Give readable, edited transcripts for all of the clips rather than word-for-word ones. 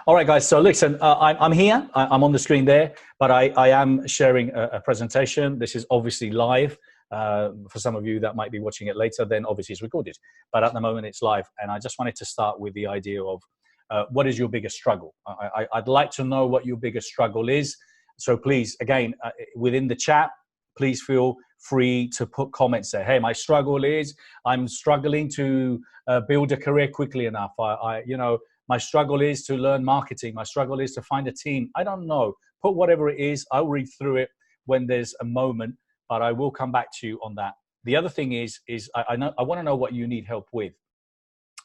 All right, guys. So listen, I'm here. I'm on the screen there, but I am sharing a presentation. This is obviously live. For some of you that might be watching it later, then obviously it's recorded. But at the moment, it's live. And I just wanted to start with the idea of what is your biggest struggle? I'd like to know what your biggest struggle is. So please, again, within the chat, please feel free to put comments there. Hey, my struggle is I'm struggling to build a career quickly enough. My struggle is to learn marketing. My struggle is to find a team. I don't know. Put whatever it is. I'll read through it when there's a moment, but I will come back to you on that. The other thing is I want to know what you need help with.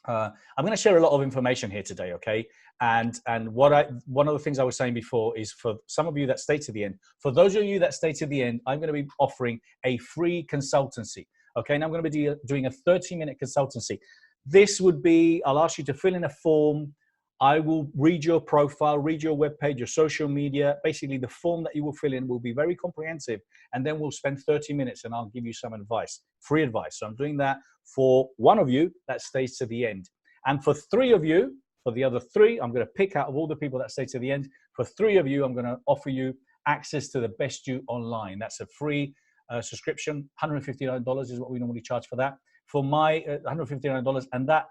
I'm going to share a lot of information here today, okay? And one of the things I was saying before is for some of you that stay to the end, for those of you that stay to the end, I'm going to be offering a free consultancy, okay? And I'm going to be doing a 30-minute consultancy. This would be, I'll ask you to fill in a form. I will read your profile, read your webpage, your social media. Basically, the form that you will fill in will be very comprehensive. And then we'll spend 30 minutes and I'll give you some advice, free advice. So I'm doing that for one of you that stays to the end. And for three of you, for the other three, I'm going to pick out of all the people that stay to the end. For three of you, I'm going to offer you access to the Best You Online. That's a free subscription. $159 is what we normally charge for that. For my $159, and that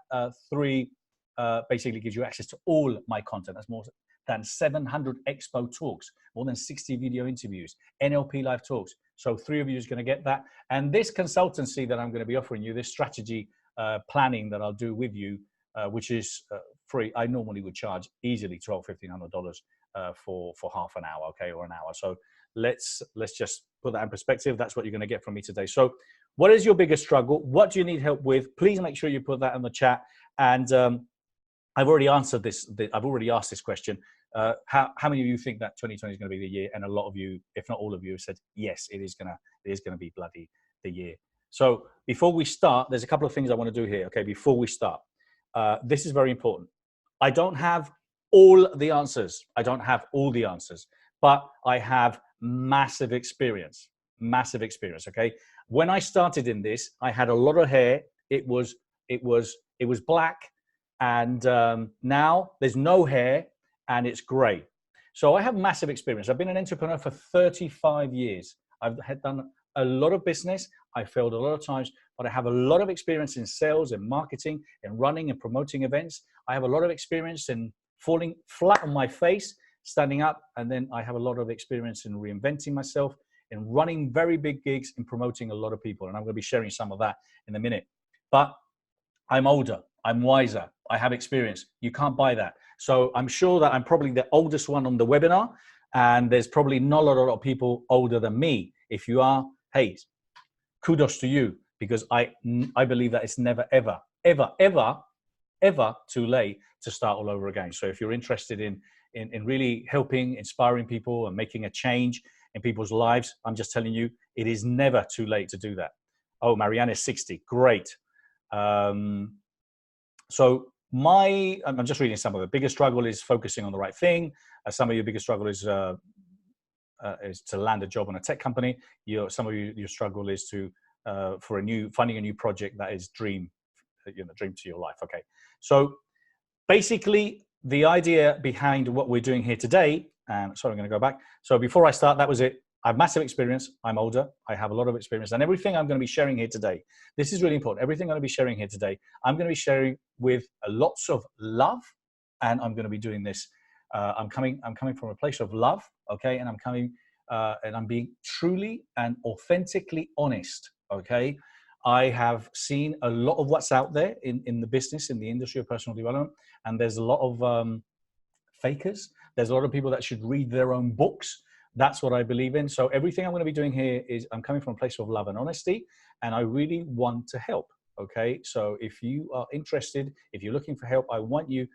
three basically gives you access to all my content. That's more than 700 expo talks, more than 60 video interviews, NLP live talks. So three of you is going to get that. And this consultancy that I'm going to be offering you, this strategy planning that I'll do with you, which is free. I normally would charge easily $1,200, $1,500 for half an hour, okay, or an hour. So let's just put that in perspective. That's what you're going to get from me today. So what is your biggest struggle? What do you need help with? Please make sure you put that in the chat. And I've already answered this. I've already asked this question. How many of you think that 2020 is going to be the year? And a lot of you, if not all of you, have said yes, it is going to be bloody the year. So before we start, there's a couple of things I want to do here. Okay, before we start, this is very important. I don't have all the answers. But I have massive experience. Okay. When I started in this, I had a lot of hair. It was black, and now there's no hair and it's gray. So I have massive experience. I've been an entrepreneur for 35 years. I've done a lot of business. I failed a lot of times, but I have a lot of experience in sales and marketing and running and promoting events. I have a lot of experience in falling flat on my face, standing up, and then I have a lot of experience in reinventing myself, in running very big gigs, in promoting a lot of people. And I'm going to be sharing some of that in a minute. But I'm older, I'm wiser, I have experience. You can't buy that. So I'm sure that I'm probably the oldest one on the webinar, and there's probably not a lot of people older than me. If you are, hey, kudos to you, because I believe that it's never, ever, ever, ever, ever too late to start all over again. So if you're interested in really helping, inspiring people and making a change in people's lives, I'm just telling you, it is never too late to do that. Oh, Marianne is 60. Great. So I'm just reading some of it. Biggest struggle is focusing on the right thing. Some of your biggest struggle is to land a job on a tech company. Some of your struggle is to finding a new project that is dream to your life. Okay. So basically, the idea behind what we're doing here today, and sorry, I'm going to go back. So before I start, that was it. I have massive experience. I'm older. I have a lot of experience. And everything I'm going to be sharing here today, this is really important. Everything I'm going to be sharing here today, I'm going to be sharing with lots of love. And I'm going to be doing this. I'm coming from a place of love. Okay. And I'm being truly and authentically honest. Okay. I have seen a lot of what's out there in the business, in the industry of personal development. And there's a lot of fakers. There's a lot of people that should read their own books. That's what I believe in. So everything I'm going to be doing here is I'm coming from a place of love and honesty, and I really want to help. Okay. So if you are interested, if you're looking for help, I want you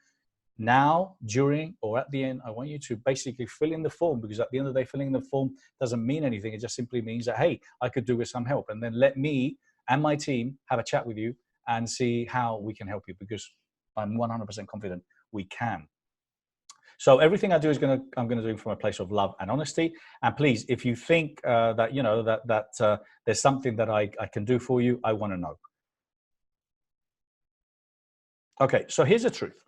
now, during, or at the end, I want you to basically fill in the form, because at the end of the day, filling in the form doesn't mean anything. It just simply means that, hey, I could do with some help. And then let me and my team have a chat with you and see how we can help you, because I'm 100% confident we can. So everything I do I'm going to do from a place of love and honesty. And please, if you think that there's something that I can do for you, I want to know. Okay, so here's the truth.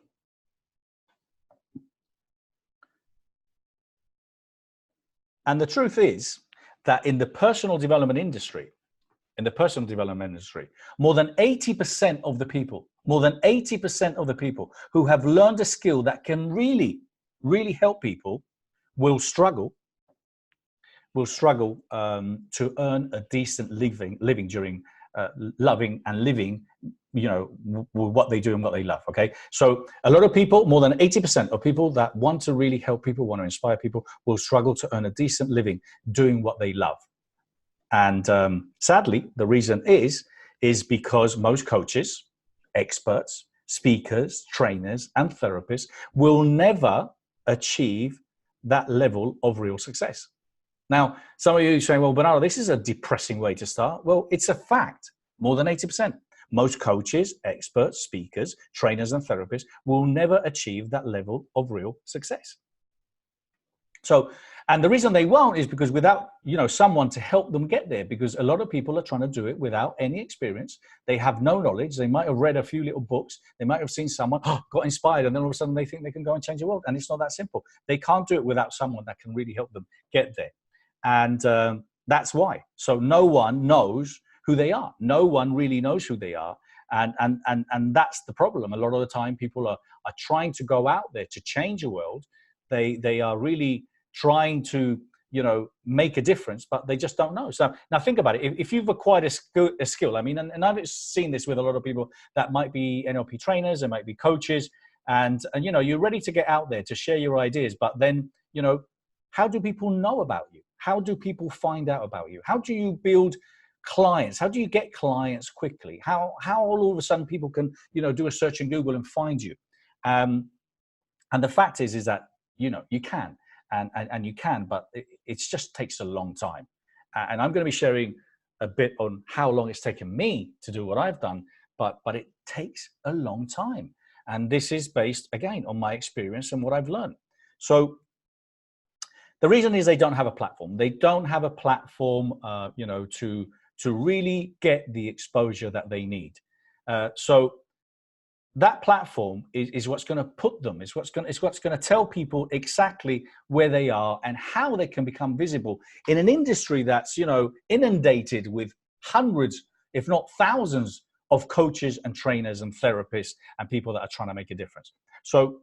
And the truth is that in the personal development industry, more than 80% of the people, who have learned a skill that can really, really help people will struggle to earn a decent living during loving and living, what they do and what they love. Okay, so a lot of people, more than 80% of people that want to really help people, want to inspire people, will struggle to earn a decent living doing what they love. And sadly, the reason is because most coaches, experts, speakers, trainers, and therapists will never achieve that level of real success. Now, some of you are saying, well, Bernardo, this is a depressing way to start. Well, it's a fact. More than 80%. Most coaches, experts, speakers, trainers, and therapists will never achieve that level of real success. So, and the reason they won't is because without, someone to help them get there, because a lot of people are trying to do it without any experience. They have no knowledge. They might have read a few little books. They might have seen someone, got inspired, and then all of a sudden they think they can go and change the world. And it's not that simple. They can't do it without someone that can really help them get there. And that's why. So no one knows who they are. No one really knows who they are. And that's the problem. A lot of the time people are trying to go out there to change the world. They are really trying to, make a difference, but they just don't know. So now think about it. If you've acquired a skill, I mean, and I've seen this with a lot of people that might be NLP trainers, they might be coaches, and you're ready to get out there to share your ideas, but then, how do people know about you? How do people find out about you? How do you build clients? How do you get clients quickly? How all of a sudden people can, do a search in Google and find you? And the fact is that, you can, and you can, but it just takes a long time. And I'm going to be sharing a bit on how long it's taken me to do what I've done, but it takes a long time. And this is based, again, on my experience and what I've learned. So the reason is they don't have a platform. They don't have a platform, to really get the exposure that they need. So that platform is what's going to put them. It's what's going to tell people exactly where they are and how they can become visible in an industry that's inundated with hundreds, if not thousands, of coaches and trainers and therapists and people that are trying to make a difference. So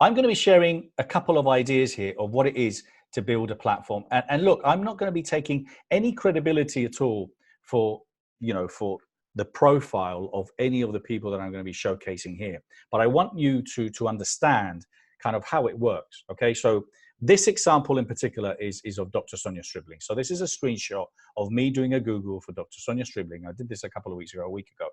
I'm going to be sharing a couple of ideas here of what it is to build a platform. And look, I'm not going to be taking any credibility at all for the profile of any of the people that I'm going to be showcasing here. But I want you to understand kind of how it works. Okay, so this example in particular is of Dr. Sonia Stribling. So this is a screenshot of me doing a Google for Dr. Sonia Stribling. I did this a week ago.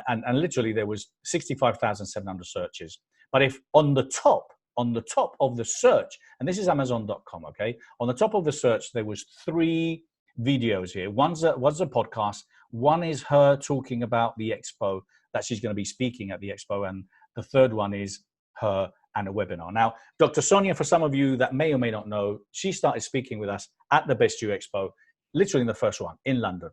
And literally there was 65,700 searches. But if on the top of the search, and this is Amazon.com, okay? On the top of the search, there was 3 videos here. One's a podcast. One is her talking about the expo that she's going to be speaking at the expo. And the third one is her and a webinar. Now, Dr. Sonia, for some of you that may or may not know, she started speaking with us at the Best You Expo, literally in the first one in London.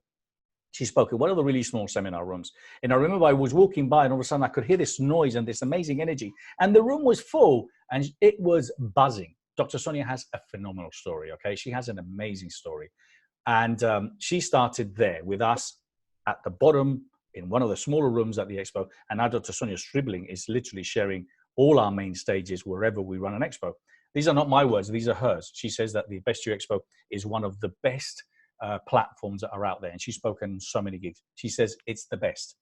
She spoke in one of the really small seminar rooms. And I remember I was walking by and all of a sudden I could hear this noise and this amazing energy. And the room was full and it was buzzing. Dr. Sonia has a phenomenal story, okay? She has an amazing story. And she started there with us at the bottom in one of the smaller rooms at the expo. And now Dr. Sonia Stribling is literally sharing all our main stages wherever we run an expo. These are not my words, these are hers. She says that the Best You Expo is one of the best platforms that are out there, and she's spoken so many gigs. She says it's the best.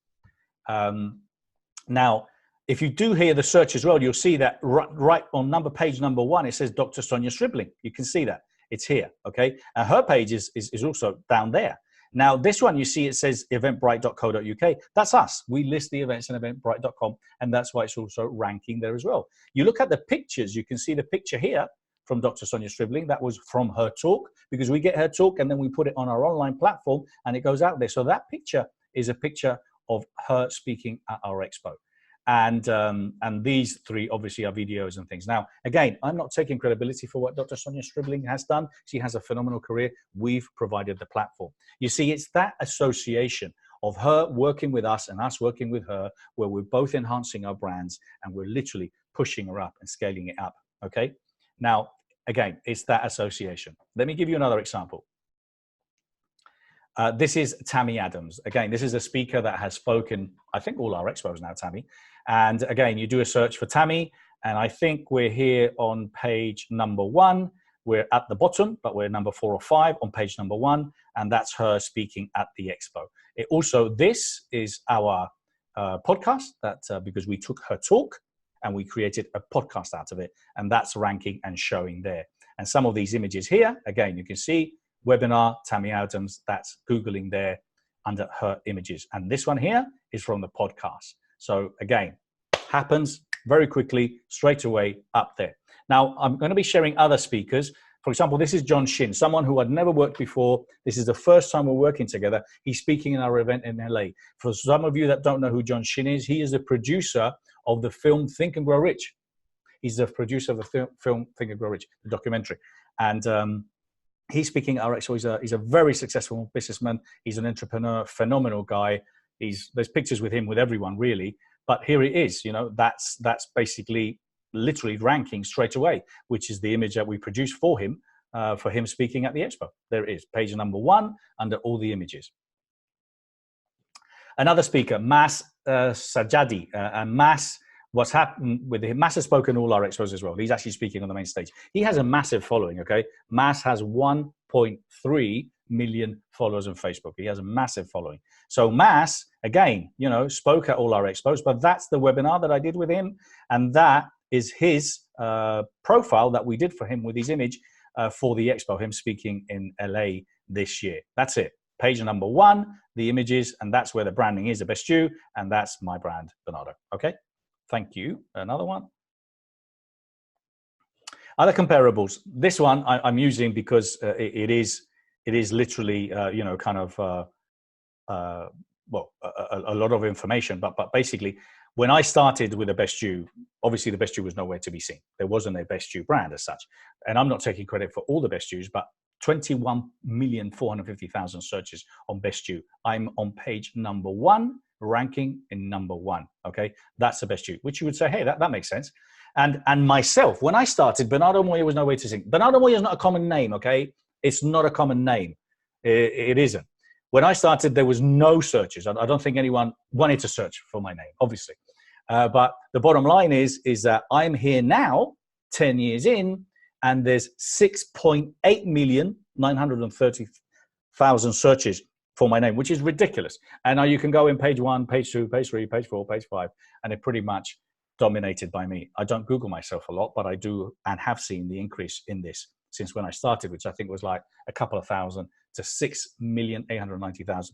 Now, if you do hear the search as well, you'll see that right on page number 1, it says Dr. Sonia Stribling. You can see that it's here. Okay, and her page is also down there. Now, this one, you see, it says eventbrite.co.uk. That's us. We list the events in eventbrite.com, and that's why it's also ranking there as well. You look at the pictures, you can see the picture here from Dr. Sonia Stribling. That was from her talk, because we get her talk and then we put it on our online platform and it goes out there. So that picture is a picture of her speaking at our expo. And these 3 obviously are videos and things. Now, again, I'm not taking credibility for what Dr. Sonia Stribling has done. She has a phenomenal career. We've provided the platform. You see, it's that association of her working with us and us working with her, where we're both enhancing our brands and we're literally pushing her up and scaling it up. Okay. Now, again, it's that association. Let me give you another example. This is Tammy Adams. Again, this is a speaker that has spoken, I think, all our expos now, Tammy. And again, you do a search for Tammy, and I think we're here on page number 1. We're at the bottom, but we're number 4 or 5 on page number 1, and that's her speaking at the expo. This is our podcast that because we took her talk and we created a podcast out of it, and that's ranking and showing there. And some of these images here, again, you can see webinar, Tammy Adams, that's Googling there under her images. And this one here is from the podcast. So again, happens very quickly, straight away up there. Now, I'm going to be sharing other speakers. For example, this is John Shin, someone who I'd never worked before. This is the first time we're working together. He's speaking in our event in LA. For some of you that don't know who John Shin is, he is the producer of the film Think and Grow Rich. He's the producer of the film Think and Grow Rich, the documentary. And he's speaking at our expo. He's a very successful businessman. He's an entrepreneur, phenomenal guy. There's pictures with him with everyone, really. But here it is, that's basically literally ranking straight away, which is the image that we produced for him speaking at the expo. There it is, page number 1 under all the images. Another speaker, Mas Sajadi. And Mas, what's happened with him, Mas has spoken all our expos as well. He's actually speaking on the main stage. He has a massive following, okay? Mas has 1.3 million followers on Facebook. He has a massive following. So Mas, again, spoke at all our expos, but that's the webinar that I did with him. And that is his profile that we did for him with his image for the expo, him speaking in LA this year. That's it. Page number 1, the images, and that's where the branding is, the best you, and that's my brand, Bernardo. Okay, thank you. Another one. Other comparables. This one I'm using because it is literally, a lot of information, but basically, when I started with the Best You, obviously the Best You was nowhere to be seen. There wasn't a Best You brand as such. And I'm not taking credit for all the Best Yous, but 21,450,000 searches on Best You. I'm on page number 1, ranking in number 1. Okay, that's the Best You, which you would say, hey, that makes sense. And myself, when I started, Bernardo Moya was nowhere to see. Bernardo Moya is not a common name, okay? It's not a common name. It isn't. When I started, there was no searches. I don't think anyone wanted to search for my name, obviously. But the bottom line is that I'm here now, 10 years in, and there's 6.8,930,000 searches for my name, which is ridiculous. And now you can go in page 1, page 2, page 3, page 4, page 5, and it pretty much dominated by me. I don't Google myself a lot, but I do and have seen the increase in this since when I started, which I think was like a couple of thousand to 6,890,000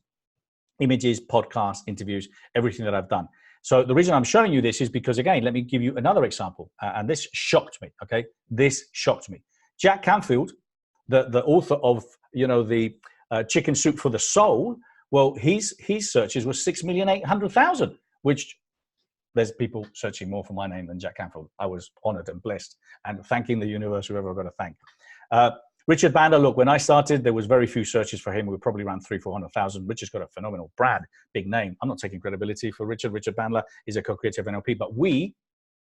images, podcasts, interviews, everything that I've done. So the reason I'm showing you this is because, again, let me give you another example. And this shocked me, okay? This shocked me. Jack Canfield, the author of, the Chicken Soup for the Soul, well, his searches were 6,800,000, which there's people searching more for my name than Jack Canfield. I was honored and blessed and thanking the universe, whoever I've got to thank. Richard Bandler, look, when I started, there was very few searches for him. We were probably around 300,000-400,000. Richard's got a phenomenal brand, big name. I'm not taking credibility for Richard. Richard Bandler is a co-creator of NLP, but we,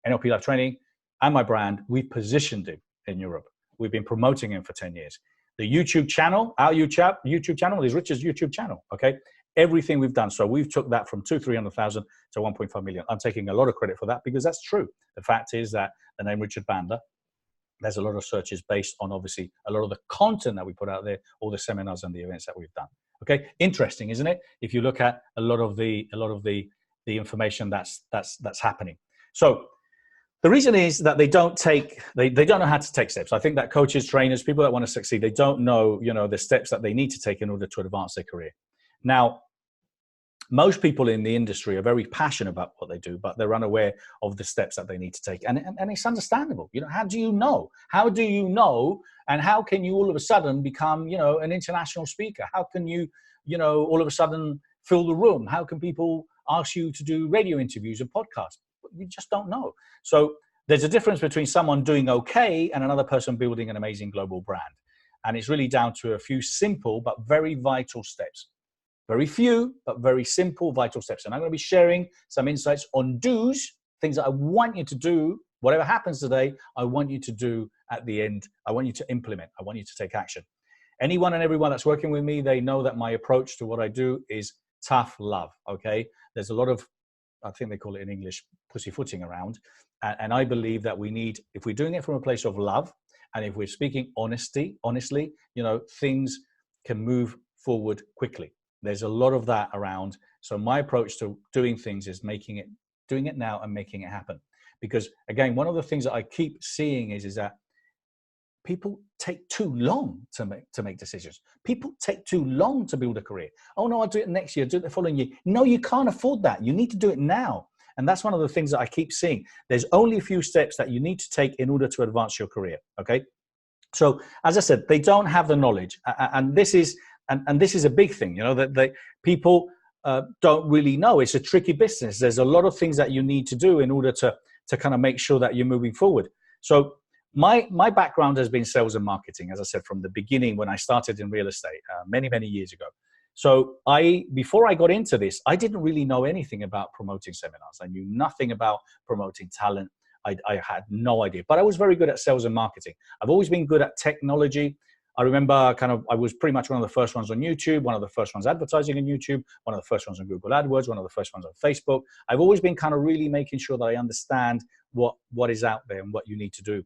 NLP Life Training and my brand, we positioned him in Europe. We've been promoting him for 10 years. The YouTube channel, our YouTube channel is Richard's YouTube channel, okay? Everything we've done. So we've took that from 200,000-300,000 to 1.5 million. I'm taking a lot of credit for that because that's true. The fact is that the name Richard Bandler, there's a lot of searches based on obviously a lot of the content that we put out there, all the seminars and the events that we've done. Okay, interesting, isn't it? If you look at a lot of the information that's happening. So the reason is that they don't know how to take steps. I think that coaches, trainers, people that want to succeed, they don't know, the steps that they need to take in order to advance their career. Now, most people in the industry are very passionate about what they do, but they're unaware of the steps that they need to take. And it's understandable. How do you know? How do you know? And how can you all of a sudden become, an international speaker? How can you, all of a sudden fill the room? How can people ask you to do radio interviews and podcasts? You just don't know. So there's a difference between someone doing okay and another person building an amazing global brand. And it's really down to a few simple but very vital steps. Very few, but very simple, vital steps. And I'm going to be sharing some insights on do's, things that I want you to do Whatever happens today, I want you to do at the end. I want you to implement. I want you to take action. Anyone and everyone that's working with me, they know that my approach to what I do is tough love, okay? There's a lot of, I think they call it in English, pussyfooting around. And I believe that we need, if we're doing it from a place of love, and if we're speaking honestly, things can move forward quickly. There's a lot of that around. So my approach to doing things is doing it now and making it happen. Because again, one of the things that I keep seeing is that people take too long to make decisions. People take too long to build a career. Oh no, I'll do it next year, do it the following year. No, you can't afford that. You need to do it now. And that's one of the things that I keep seeing. There's only a few steps that you need to take in order to advance your career. Okay. So as I said, they don't have the knowledge. And this is a big thing, that people don't really know. It's a tricky business. There's a lot of things that you need to do in order to kind of make sure that you're moving forward. So my background has been sales and marketing, as I said, from the beginning when I started in real estate many, many years ago. So before I got into this, I didn't really know anything about promoting seminars. I knew nothing about promoting talent. I had no idea, but I was very good at sales and marketing. I've always been good at technology. I remember I was pretty much one of the first ones on YouTube, one of the first ones advertising on YouTube, one of the first ones on Google AdWords, one of the first ones on Facebook. I've always been kind of really making sure that I understand what is out there and what you need to do.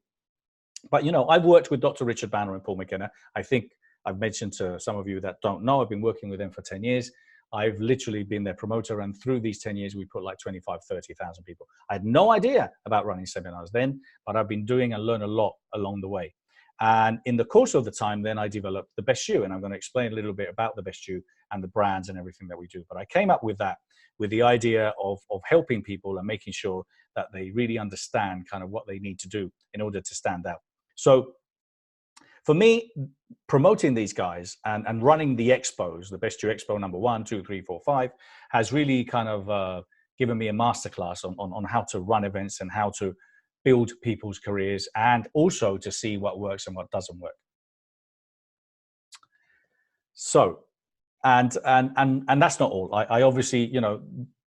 But, I've worked with Dr. Richard Banner and Paul McKenna. I think I've mentioned to some of you that don't know, I've been working with them for 10 years. I've literally been their promoter. And through these 10 years, we put like 25, 30,000 people. I had no idea about running seminars then, but I've been doing and learned a lot along the way. And in the course of the time, then I developed the Best You. And I'm going to explain a little bit about the Best You and the brands and everything that we do. But I came up with that, with the idea of helping people and making sure that they really understand kind of what they need to do in order to stand out. So for me, promoting these guys and running the expos, the Best You Expo number 1, 2, 3, 4, 5, has really kind of given me a masterclass on how to run events and how to build people's careers, and also to see what works and what doesn't work. So, and that's not all. I obviously,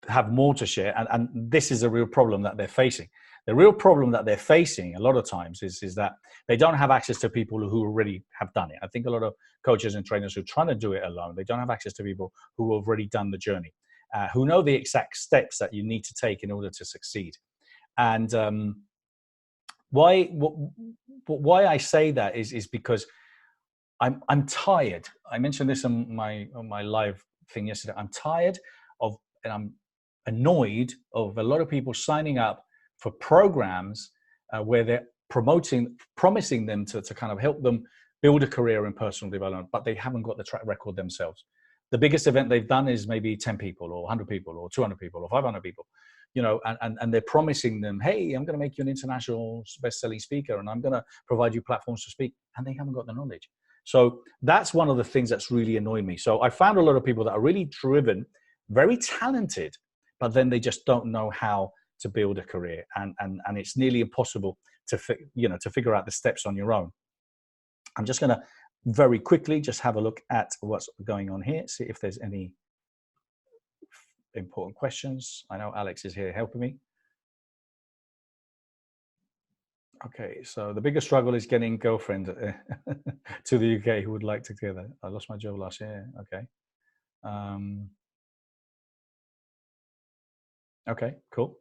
have more to share, and this is a real problem that they're facing. The real problem that they're facing a lot of times is that they don't have access to people who already have done it. I think a lot of coaches and trainers who are trying to do it alone, they don't have access to people who have already done the journey, who know the exact steps that you need to take in order to succeed. And why I say that is because I'm tired. I mentioned this on my live thing yesterday. I'm tired of, and I'm annoyed of a lot of people signing up for programs where they're promising them to kind of help them build a career in personal development, but they haven't got the track record themselves. The biggest event they've done is maybe 10 people or 100 people or 200 people or 500 people, and they're promising them, hey, I'm going to make you an international best-selling speaker and I'm going to provide you platforms to speak, and they haven't got the knowledge. So that's one of the things that's really annoyed me. So I found a lot of people that are really driven, very talented, but then they just don't know how to build a career, and it's nearly impossible to figure out the steps on your own. I'm just going to very quickly just have a look at what's going on here, see if there's any important questions. I know Alex is here helping me. Okay, so the biggest struggle is getting girlfriend to the UK who would like to together. I lost my job last year. Okay. Okay, cool.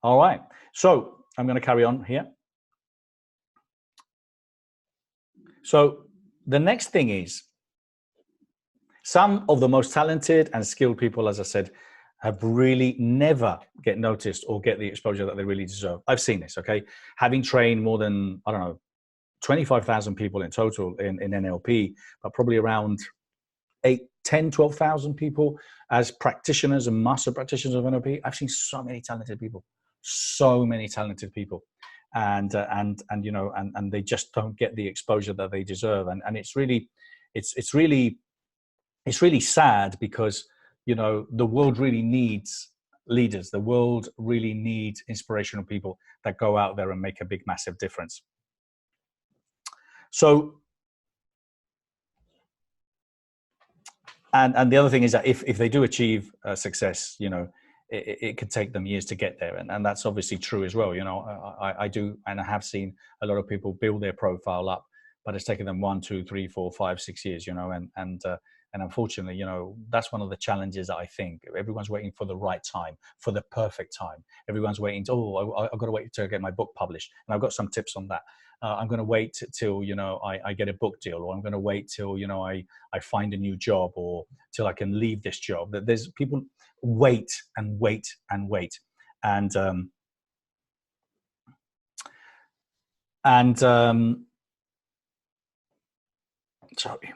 All right, so I'm going to carry on here. So the next thing is, some of the most talented and skilled people, as I said, have really never get noticed or get the exposure that they really deserve. I've seen this, okay? Having trained more than, 25,000 people in total in NLP, but probably around 12,000 people as practitioners and master practitioners of NLP. I've seen so many talented people, and they just don't get the exposure that they deserve. And it's really sad, because, the world really needs leaders. The world really needs inspirational people that go out there and make a big, massive difference. So, and the other thing is that if they do achieve success, it could take them years to get there. And that's obviously true as well. You know, I do, and I have seen a lot of people build their profile up, but it's taken them 1, 2, 3, 4, 5, 6 years, you know, and unfortunately, you know, that's one of the challenges that I think everyone's waiting for the right time, for the perfect time. Everyone's waiting to, I've got to wait to get my book published. And I've got some tips on that. I'm going to wait till, you know, I get a book deal, or I'm going to wait till, you know, I find a new job, or till I can leave this job. That there's people wait and wait and wait. And sorry.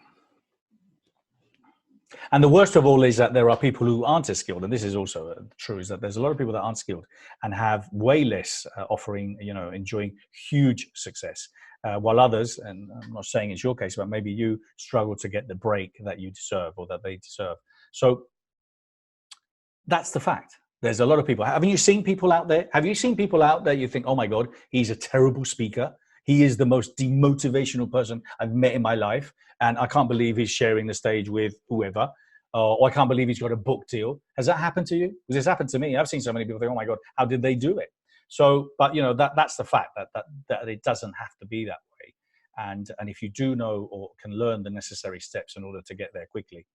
And the worst of all is that there are people who aren't as skilled, and this is also true, is that there's a lot of people that aren't skilled and have way less offering, you know, enjoying huge success, while others, and I'm not saying it's your case, but maybe you struggle to get the break that you deserve or that they deserve. So that's the fact. There's a lot of people. Haven't you seen people out there? Have you seen people out there you think, oh my God, he's a terrible speaker. He is the most demotivational person I've met in my life. And I can't believe he's sharing the stage with whoever. Or I can't believe he's got a book deal. Has that happened to you? Because it's happened to me. I've seen so many people think, oh my God, how did they do it? So, but you know, that's the fact, that it doesn't have to be that way. And if you do know or can learn the necessary steps in order to get there quickly,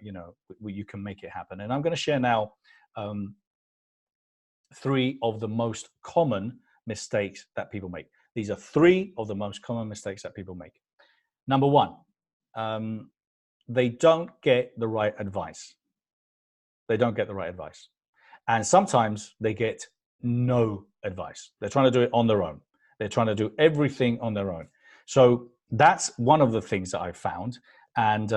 you know, you can make it happen. And I'm going to share now 3 of the most common mistakes that people make. These are 3 of the most common mistakes that people make. Number 1, they don't get the right advice. They don't get the right advice. And sometimes they get no advice. They're trying to do it on their own. They're trying to do everything on their own. So that's one of the things that I've found. And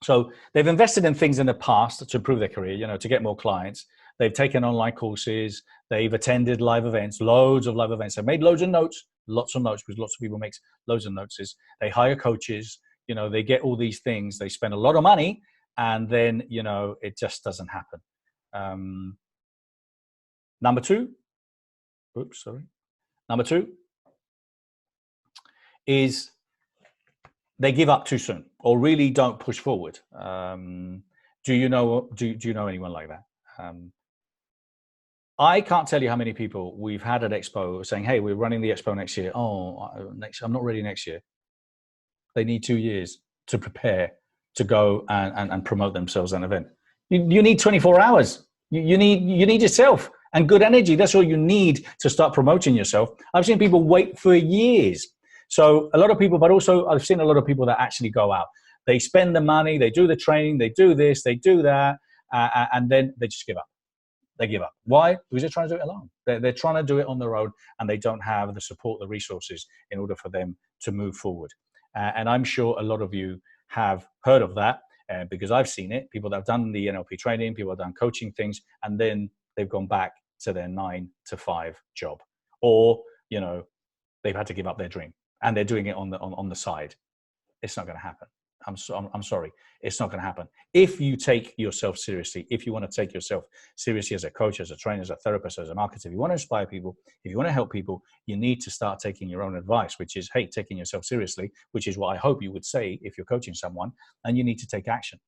so they've invested in things in the past to improve their career, you know, to get more clients. They've taken online courses. They've attended live events, loads of live events. They've made loads of notes, lots of notes, because lots of people make loads of notes. They hire coaches, you know, they get all these things. They spend a lot of money, and then, you know, it just doesn't happen. Number 2 is they give up too soon, or really don't push forward. Do you know anyone like that? I can't tell you how many people we've had at Expo saying, hey, we're running the Expo next year. I'm not ready next year. They need 2 years to prepare to go and promote themselves at an event. You need 24 hours. You need yourself and good energy. That's all you need to start promoting yourself. I've seen people wait for years. So a lot of people, but also I've seen a lot of people that actually go out. They spend the money, they do the training, they do this, they do that, and then they just give up. They give up. Why? Because they're trying to do it alone. They're trying to do it on their own, and they don't have the support, the resources in order for them to move forward. And I'm sure a lot of you have heard of that, because I've seen it. People that have done the NLP training, people that have done coaching things, and then they've gone back to their 9 to 5 job, or, you know, they've had to give up their dream, and they're doing it on the side. It's not going to happen. I'm sorry. It's not going to happen. If you take yourself seriously, if you want to take yourself seriously as a coach, as a trainer, as a therapist, as a marketer, if you want to inspire people, if you want to help people, you need to start taking your own advice, which is, hey, taking yourself seriously, which is what I hope you would say if you're coaching someone, and you need to take action.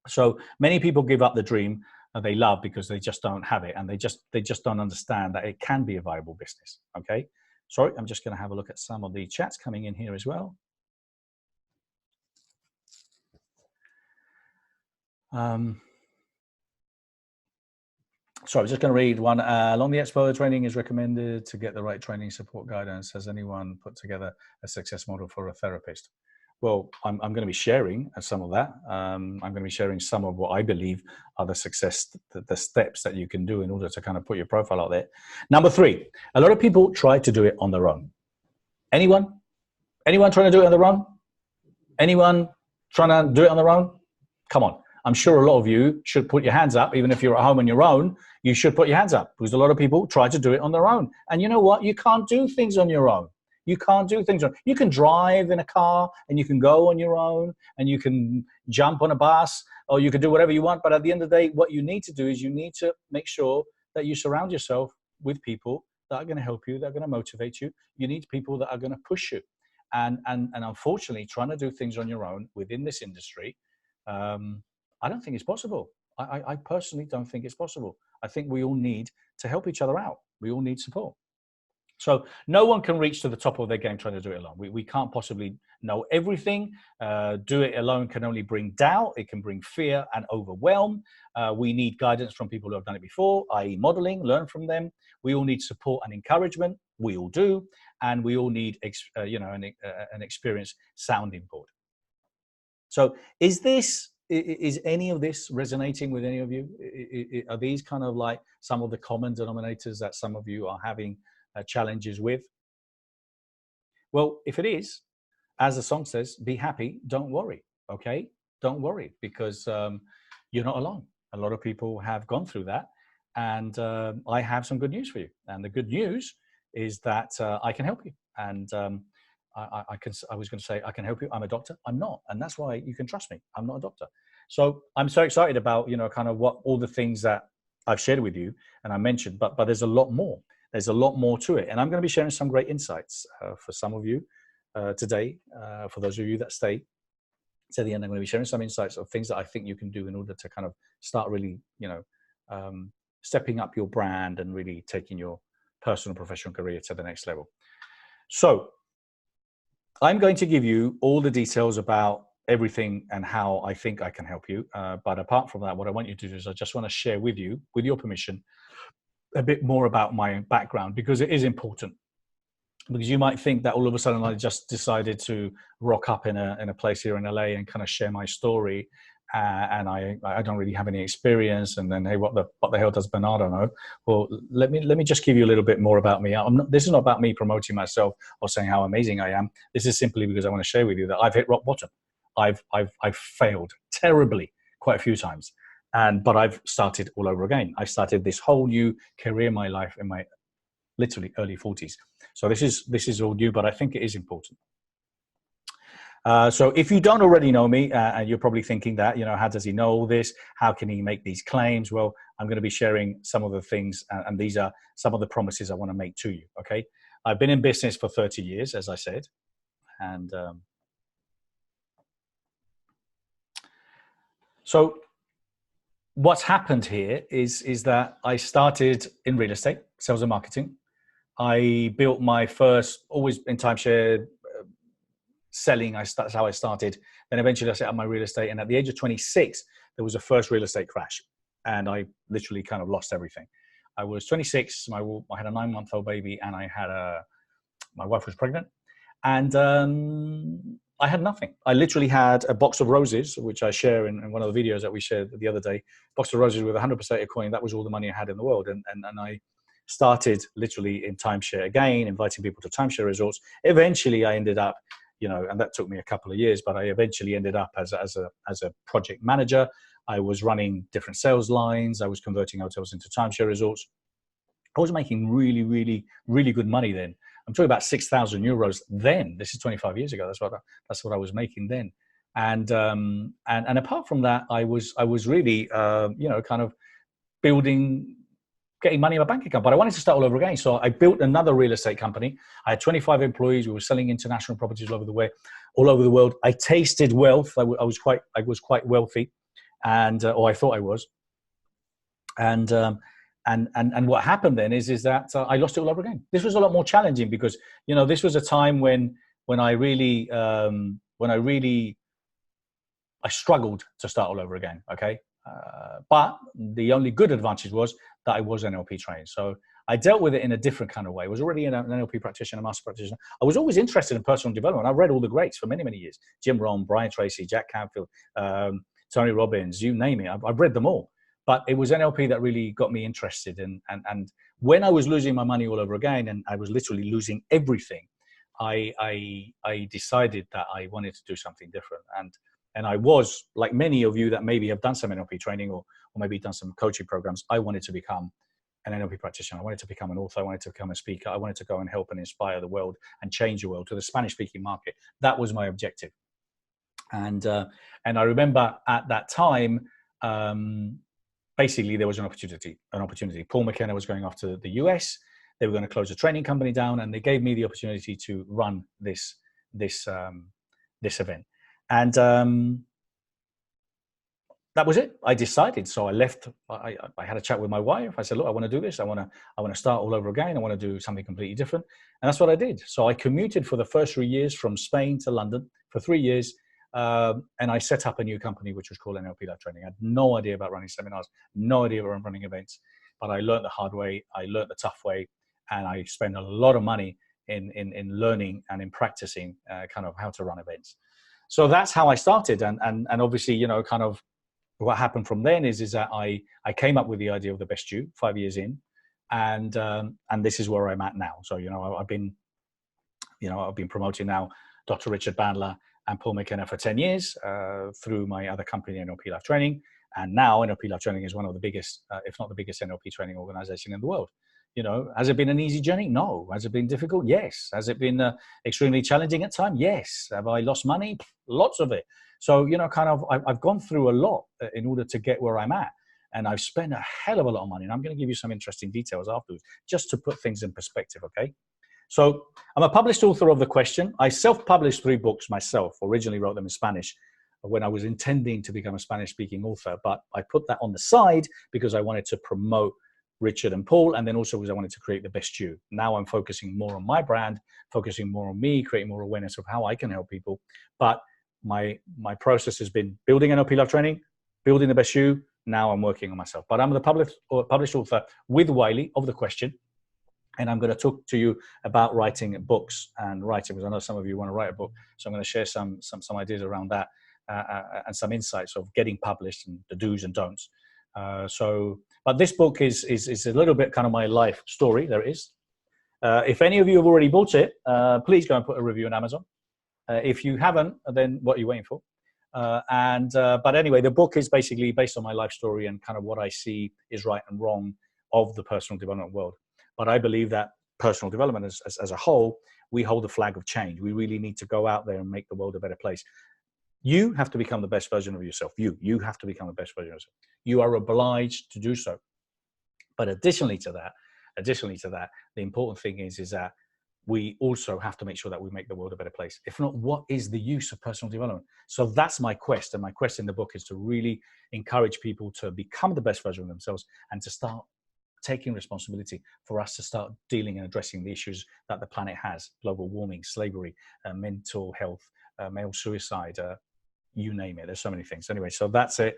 So many people give up the dream they love because they just don't have it, and they just don't understand that it can be a viable business. Okay. Sorry, I'm just going to have a look at some of the chats coming in here as well. So I was just going to read one. Along the Expo, training is recommended to get the right training support guidance. Has anyone put together a success model for a therapist? Well, I'm going to be sharing some of that. I'm going to be sharing some of what I believe are the steps that you can do in order to kind of put your profile out there. Number 3, a lot of people try to do it on their own. Anyone trying to do it on their own? Anyone trying to do it on their own? Come on. I'm sure a lot of you should put your hands up. Even if you're at home on your own, you should put your hands up, because a lot of people try to do it on their own. And you know what? You can't do things on your own. You can't do things on. You can drive in a car, and you can go on your own, and you can jump on a bus, or you can do whatever you want. But at the end of the day, what you need to do is you need to make sure that you surround yourself with people that are going to help you, that are going to motivate you. You need people that are going to push you. And unfortunately, trying to do things on your own within this industry, I don't think it's possible. I personally don't think it's possible. I think we all need to help each other out. We all need support. So no one can reach to the top of their game trying to do it alone. We can't possibly know everything. Do it alone can only bring doubt. It can bring fear and overwhelm. We need guidance from people who have done it before, i.e. modeling, learn from them. We all need support and encouragement. We all do. And we all need an experienced sounding board. So is any of this resonating with any of you? Are these kind of like some of the common denominators that some of you are having challenges with? Well, if it is, as the song says, be happy, don't worry, okay? Don't worry, because you're not alone. A lot of people have gone through that, and I have some good news for you. And the good news is that I can help you. And I was going to say, I can help you. I'm a doctor. I'm not. And that's why you can trust me. I'm not a doctor. So I'm so excited about, kind of what all the things that I've shared with you and I mentioned, but there's a lot more. There's a lot more to it. And I'm going to be sharing some great insights for some of you today. For those of you that stay to the end, I'm going to be sharing some insights of things that I think you can do in order to kind of start really, stepping up your brand and really taking your personal, professional career to the next level. So I'm going to give you all the details about everything and how I think I can help you. But apart from that, what I want you to do is I just want to share with you, with your permission, a bit more about my background, because it is important. Because you might think that all of a sudden I just decided to rock up in a place here in LA and kind of share my story, and I don't really have any experience. And then, hey, what the hell does Bernardo know? Well, let me just give you a little bit more about me. This is not about me promoting myself or saying how amazing I am. This is simply because I want to share with you that I've hit rock bottom. I've failed terribly quite a few times, but I've started all over again. I started this whole new career in my life in my literally early 40s. So this is all new, but I think it is important. So if you don't already know me, and you're probably thinking that, how does he know all this? How can he make these claims? Well, I'm going to be sharing some of the things, and these are some of the promises I want to make to you, okay? I've been in business for 30 years, as I said, and so what's happened here is that I started in real estate, sales and marketing. I built my first, always in timeshare, selling. That's how I started. Then eventually I set up my real estate. And at the age of 26, there was a first real estate crash. And I literally kind of lost everything. I was 26. I had a 9-month-old baby, and my wife was pregnant. And I had nothing. I literally had a box of roses, which I share in one of the videos that we shared the other day. Box of roses with 100% a coin. That was all the money I had in the world. And I started literally in timeshare again, inviting people to timeshare resorts. Eventually I ended up, and that took me a couple of years, but I eventually ended up as a project manager. I was running different sales lines. I was converting hotels into timeshare resorts. I was making really, really, really good money then. I'm talking about 6,000 euros then. This is 25 years ago. That's what I was making then. And apart from that, I was really, kind of getting money in my bank account, but I wanted to start all over again. So I built another real estate company. I had 25 employees. We were selling international properties all over the world. I tasted wealth. I was quite wealthy, or I thought I was. And what happened then is that I lost it all over again. This was a lot more challenging because, this was a time when I really, I struggled to start all over again. Okay. But the only good advantage was that I was NLP trained. So I dealt with it in a different kind of way. I was already an NLP practitioner, a master practitioner. I was always interested in personal development. I've read all the greats for many, many years. Jim Rohn, Brian Tracy, Jack Canfield, Tony Robbins, you name it. I've read them all. But it was NLP that really got me interested. And when I was losing my money all over again, and I was literally losing everything, I decided that I wanted to do something different. And I was, like many of you that maybe have done some NLP training or maybe done some coaching programs, I wanted to become an NLP practitioner. I wanted to become an author. I wanted to become a speaker. I wanted to go and help and inspire the world and change the world to the Spanish-speaking market. That was my objective. And I remember at that time, basically there was an opportunity. Paul McKenna was going off to the US. They were going to close a training company down, and they gave me the opportunity to run this event. And that was it. I decided. So I left. I had a chat with my wife. I said, look, I want to do this. I want to start all over again. I want to do something completely different. And that's what I did. So I commuted for the first 3 years from Spain to London for 3 years. And I set up a new company, which was called NLP Life Training. I had no idea about running seminars, no idea about running events, but I learned the hard way. I learned the tough way, and I spent a lot of money in learning and in practicing kind of how to run events. So that's how I started. And obviously, kind of, what happened from then is that I came up with the idea of the best you 5 years in, and this is where I'm at now. So I've been promoting now Dr. Richard Bandler and Paul McKenna for 10 years through my other company, NLP Life Training, and now NLP Life Training is one of the biggest, if not the biggest, NLP training organization in the world. Has it been an easy journey? No. Has it been difficult? Yes. Has it been extremely challenging at times? Yes. Have I lost money? Lots of it. So, kind of, I've gone through a lot in order to get where I'm at. And I've spent a hell of a lot of money. And I'm going to give you some interesting details afterwards, just to put things in perspective, okay? So I'm a published author of The Question. I self-published 3 books myself, originally wrote them in Spanish when I was intending to become a Spanish-speaking author. But I put that on the side because I wanted to promote Richard and Paul, and then also because I wanted to create the best you. Now I'm focusing more on my brand, focusing more on me, creating more awareness of how I can help people. But my process has been building NLP Life Training, building the best you. Now I'm working on myself. But I'm the published author with Wiley of The Question. And I'm going to talk to you about writing books and writing, because I know some of you want to write a book. So I'm going to share some ideas around that and some insights of getting published and the do's and don'ts. But this book is a little bit kind of my life story. There it is. If any of you have already bought it, please go and put a review on Amazon. If you haven't, then what are you waiting for? But anyway, the book is basically based on my life story and kind of what I see is right and wrong of the personal development world. But I believe that personal development as a whole, we hold the flag of change. We really need to go out there and make the world a better place. You have to become the best version of yourself. You have to become the best version of yourself. You are obliged to do so. But additionally to that, the important thing is that we also have to make sure that we make the world a better place. If not, what is the use of personal development? So that's my quest. And my quest in the book is to really encourage people to become the best version of themselves and to start taking responsibility for us to start dealing and addressing the issues that the planet has: global warming, slavery, mental health, male suicide, you name it. There's so many things. Anyway, so that's it.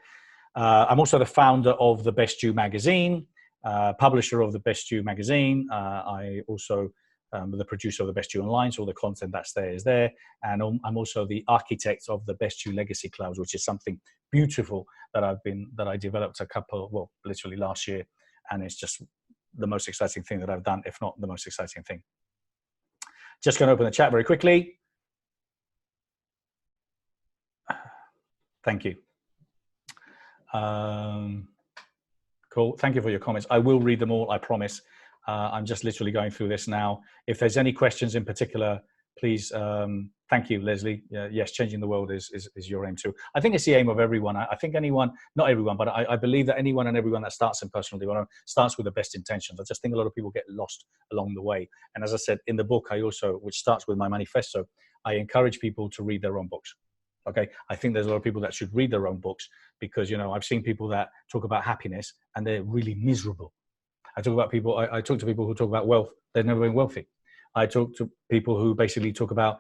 I'm also the founder of The Best You magazine, publisher of The Best You magazine. I also the producer of The Best You Online, so all the content that's there is there. And I'm also the architect of The Best You Legacy Clouds, which is something beautiful that I developed literally last year. And it's just the most exciting thing that I've done, if not the most exciting thing. Just going to open the chat very quickly. Thank you. Cool. Thank you for your comments. I will read them all, I promise. I'm just literally going through this now. If there's any questions in particular, please. Thank you, Leslie. Yes, changing the world is your aim too. I think it's the aim of everyone. I think anyone, not everyone, but I believe that anyone and everyone that starts in personal development starts with the best intentions. I just think a lot of people get lost along the way. And as I said in the book, which starts with my manifesto, I encourage people to read their own books. Okay, I think there's a lot of people that should read their own books because I've seen people that talk about happiness and they're really miserable. I talk to people who talk about wealth. They've never been wealthy. I talk to people who basically talk about,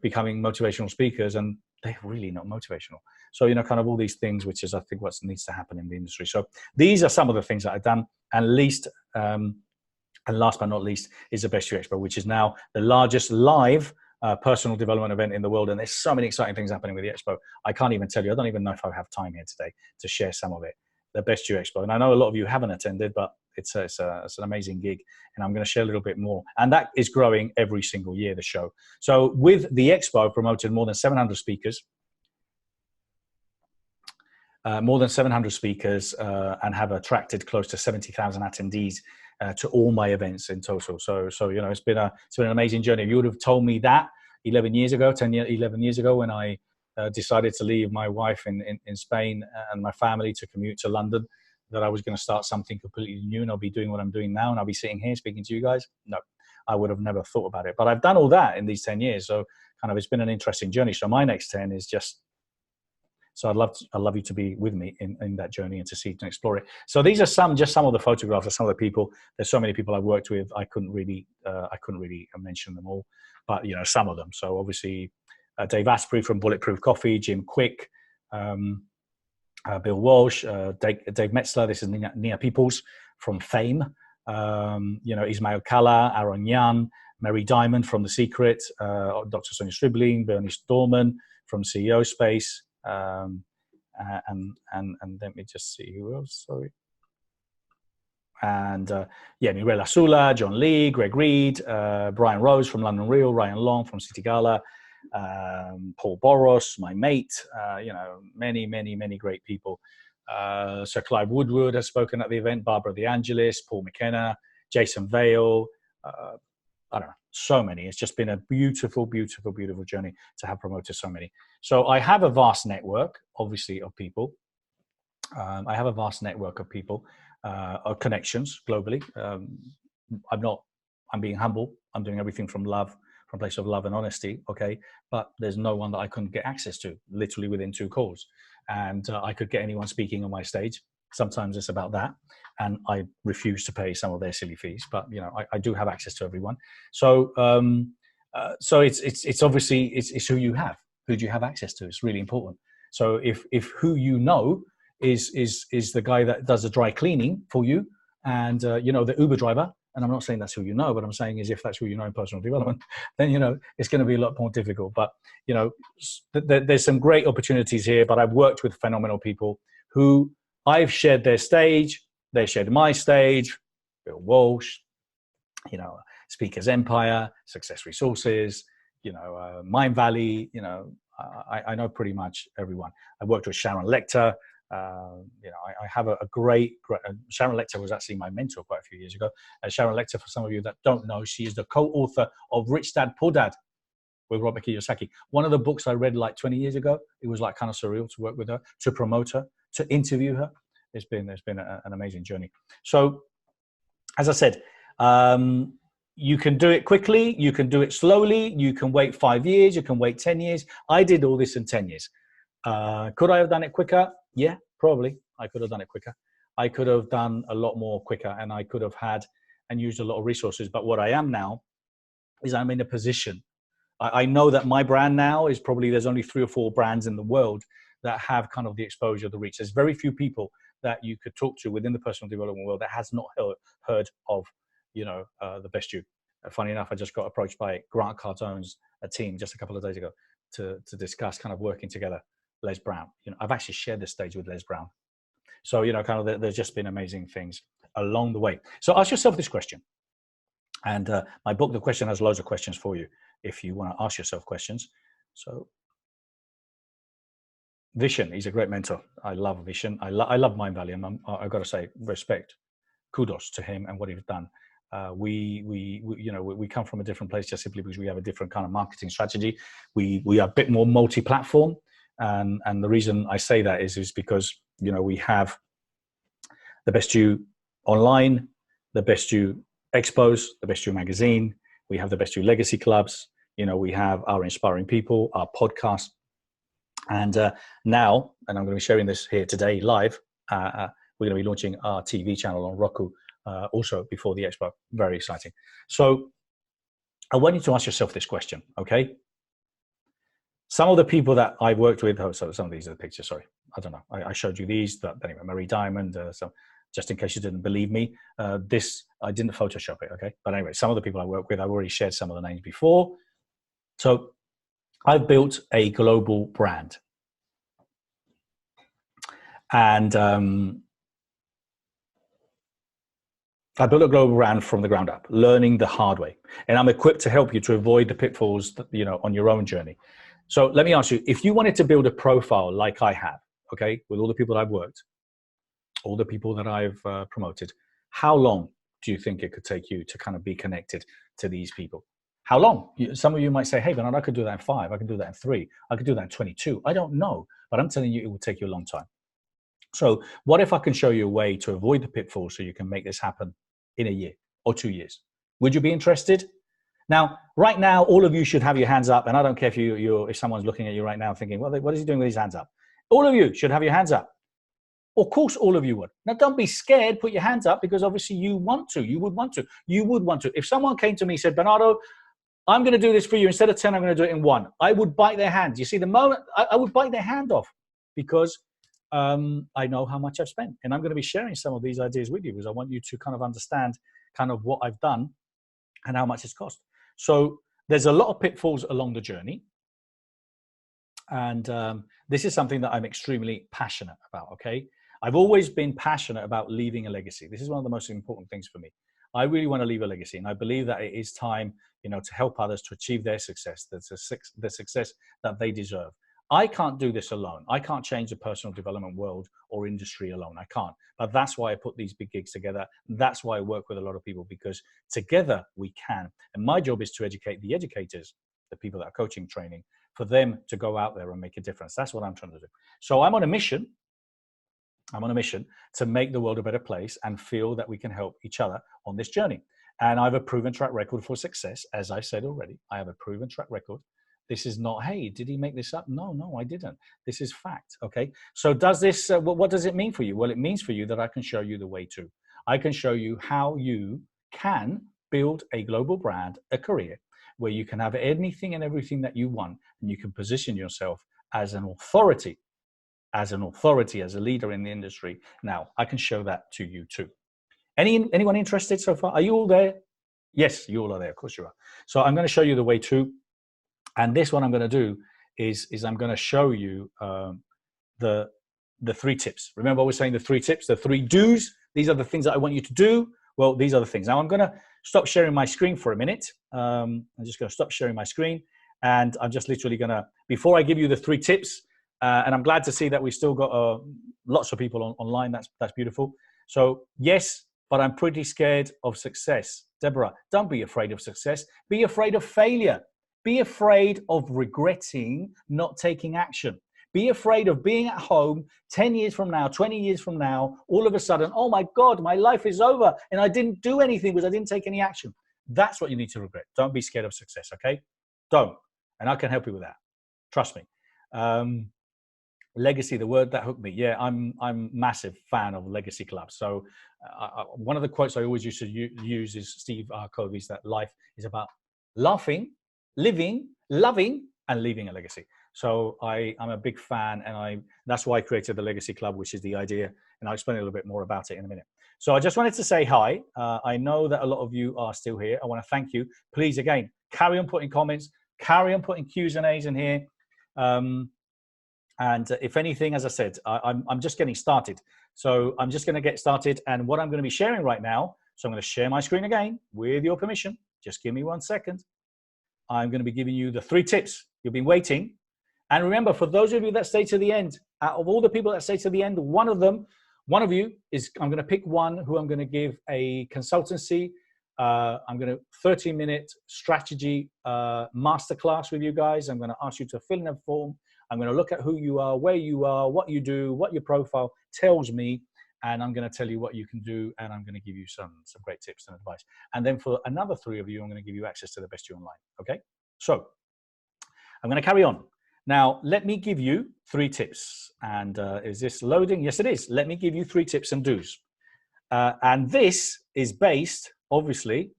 becoming motivational speakers, and they're really not motivational. So, kind of all these things, which is, I think, what needs to happen in the industry. So these are some of the things that I've done. And last but not least is the Best You Expo, which is now the largest live personal development event in the world. And there's so many exciting things happening with the Expo. I can't even tell you. I don't even know if I have time here today to share some of it. The Best You Expo. And I know a lot of you haven't attended, but it's an amazing gig. And I'm going to share a little bit more. And that is growing every single year, the show. So with the Expo, I've promoted more than 700 speakers. And have attracted close to 70,000 attendees to all my events in total. So it's been an amazing journey. If you would have told me that 11 years ago when I decided to leave my wife in Spain and my family to commute to London, that I was going to start something completely new and I'll be doing what I'm doing now and I'll be sitting here speaking to you guys, no, I would have never thought about it. But I've done all that in these 10 years. So kind of it's been an interesting journey. So my next 10 is just So I'd love you to be with me in that journey and to see and explore it. So these are just some of the photographs of some of the people. There's so many people I've worked with. I couldn't really mention them all, but some of them. So obviously, Dave Asprey from Bulletproof Coffee, Jim Quick, Bill Walsh, Dave Metzler. This is Nia Peoples from Fame. Ismail Kalla, Aaron Young, Mary Diamond from The Secret, Dr. Sonia Stribling, Bernice Dorman from CEO Space, and let me just see who else. Sorry. And Mirella Sula, John Lee, Greg Reed, Brian Rose from London Real, Ryan Long from City Gala, Paul Boros, my mate, many great people. Sir Clive Woodward has spoken at the event, Barbara De Angelis, Paul McKenna, Jason Vale, I don't know, so many. It's just been a beautiful journey to have promoted so many. So I have a vast network, obviously, of people. I have a vast network of people, of connections globally. I'm being humble. I'm doing everything from love, from a place of love and honesty, okay? But there's no one that I couldn't get access to, literally within 2 calls. And I could get anyone speaking on my stage. Sometimes it's about that. And I refuse to pay some of their silly fees, but I do have access to everyone. So it's obviously it's who you have. Who do you have access to? It's really important. So if who is the guy that does the dry cleaning for you, and the Uber driver, and I'm not saying that's who you know, but I'm saying is if that's who you know in personal development, then it's going to be a lot more difficult. But there's some great opportunities here. But I've worked with phenomenal people who I've shared their stage. They shared my stage. Bill Walsh, Speakers Empire, Success Resources, Mind Valley. I know pretty much everyone. I worked with Sharon Lecter. I have a great Sharon Lecter was actually my mentor quite a few years ago. Sharon Lecter, for some of you that don't know, she is the co-author of Rich Dad Poor Dad with Robert Kiyosaki. One of the books I read like 20 years ago. It was like kind of surreal to work with her, to promote her, to interview her. It's been an amazing journey. So, as I said, you can do it quickly. You can do it slowly. You can wait 5 years. You can wait 10 years. I did all this in 10 years. Could I have done it quicker? Yeah, probably. I could have done it quicker. I could have done a lot more quicker, and I could have had and used a lot of resources. But what I am now is I'm in a position. I know that my brand now is probably, there's only 3 or 4 brands in the world that have kind of the exposure, the reach. There's very few people that you could talk to within the personal development world that has not heard of, the Best You. Funny enough, I just got approached by Grant Cardone's team just a couple of days ago to discuss kind of working together. Les Brown, I've actually shared this stage with Les Brown. So, there's just been amazing things along the way. So ask yourself this question. And my book, The Question, has loads of questions for you if you want to ask yourself questions. So Vishen, he's a great mentor. I love Vishen. I love Mind Valley. I've got to say, respect, kudos to him and what he's done. We come from a different place just simply because we have a different kind of marketing strategy. We are a bit more multi-platform. And the reason I say that is because, we have the Best You online, the Best You Expos, the Best You magazine. We have the Best You Legacy Clubs. We have our Inspiring People, our podcast. And now, and I'm going to be sharing this here today live, we're going to be launching our TV channel on Roku also before the Expo. Very exciting. So I want you to ask yourself this question, okay? Some of the people that I've worked with, so some of these are the pictures, sorry. I don't know. I showed you these, but anyway, Marie Diamond, just in case you didn't believe me, this, I didn't Photoshop it, okay? But anyway, some of the people I work with, I've already shared some of the names before. So I've built a global brand. And I built a global brand from the ground up, learning the hard way. And I'm equipped to help you to avoid the pitfalls, on your own journey. So let me ask you, if you wanted to build a profile like I have, okay, with all the people I've worked, all the people that I've promoted, how long do you think it could take you to kind of be connected to these people? How long? Some of you might say, hey, Bernard, I could do that in 5. I can do that in 3. I could do that in 22. I don't know, but I'm telling you, it will take you a long time. So what if I can show you a way to avoid the pitfalls so you can make this happen in a year or 2 years? Would you be interested? Now, right now, all of you should have your hands up, and I don't care if if someone's looking at you right now thinking, well, what is he doing with his hands up? All of you should have your hands up. Of course, all of you would. Now, don't be scared. Put your hands up because obviously you want to. You would want to. You would want to. If someone came to me and said, Bernardo, I'm going to do this for you. Instead of 10, I'm going to do it in 1. I would bite their hand. You see, the moment I would bite their hand off because I know how much I've spent. And I'm going to be sharing some of these ideas with you because I want you to kind of understand kind of what I've done and how much it's cost. So there's a lot of pitfalls along the journey. And this is something that I'm extremely passionate about, okay? I've always been passionate about leaving a legacy. This is one of the most important things for me. I really want to leave a legacy, and I believe that it is time, to help others to achieve their success, the success that they deserve. I can't do this alone. I can't change the personal development world or industry alone. I can't. But that's why I put these big gigs together. That's why I work with a lot of people, because together we can. And my job is to educate the educators, the people that are coaching, training, for them to go out there and make a difference. That's what I'm trying to do. So I'm on a mission. I'm on a mission to make the world a better place and feel that we can help each other on this journey. And I have a proven track record for success. As I said already, I have a proven track record. This is not, hey, did he make this up? No, I didn't. This is fact, okay? So does this, what does it mean for you? Well, it means for you that I can show you the way to. I can show you how you can build a global brand, a career, where you can have anything and everything that you want, and you can position yourself as an authority, as a leader in the industry. Now, I can show that to you too. Anyone interested so far? Are you all there? Yes, you all are there. Of course you are. So I'm going to show you the way to. And this one I'm going to do is I'm going to show you the 3 tips. Remember I was saying the 3 tips, the 3 do's. These are the things that I want you to do. Well, these are the things. Now I'm going to stop sharing my screen for a minute. I'm just going to stop sharing my screen. And I'm just literally going to, before I give you the 3 tips, and I'm glad to see that we still got lots of people online. That's beautiful. So yes, but I'm pretty scared of success. Deborah, don't be afraid of success. Be afraid of failure. Be afraid of regretting not taking action. Be afraid of being at home 10 years from now, 20 years from now, all of a sudden, oh my God, my life is over and I didn't do anything because I didn't take any action. That's what you need to regret. Don't be scared of success, okay? Don't. And I can help you with that. Trust me. Legacy, the word that hooked me. Yeah, I'm massive fan of legacy clubs. So one of the quotes I always used to use is Steve R. Covey's that life is about laughing, living, loving, and leaving a legacy. So I'm a big fan, and that's why I created the Legacy Club, which is the idea, and I'll explain a little bit more about it in a minute. So I just wanted to say hi. I know that a lot of you are still here. I want to thank you. Please, again, carry on putting comments, carry on putting Q's and A's in here. And if anything, as I said, I'm just getting started. So I'm just going to get started. And what I'm going to be sharing right now, so I'm going to share my screen again with your permission. Just give me 1 second. I'm going to be giving you the 3 tips. You've been waiting. And remember, for those of you that stay to the end, out of all the people that stay to the end, one of you is, I'm going to pick one who I'm going to give a consultancy. I'm going to 30-minute strategy masterclass with you guys. I'm going to ask you to fill in a form. I'm going to look at who you are, where you are, what you do, what your profile tells me, and I'm going to tell you what you can do, and I'm going to give you some great tips and advice. And then for another 3 of you, I'm going to give you access to the Best You Online. Okay? So I'm going to carry on. Now, let me give you 3 tips. And is this loading? Yes, it is. Let me give you 3 tips and do's. And this is based, obviously,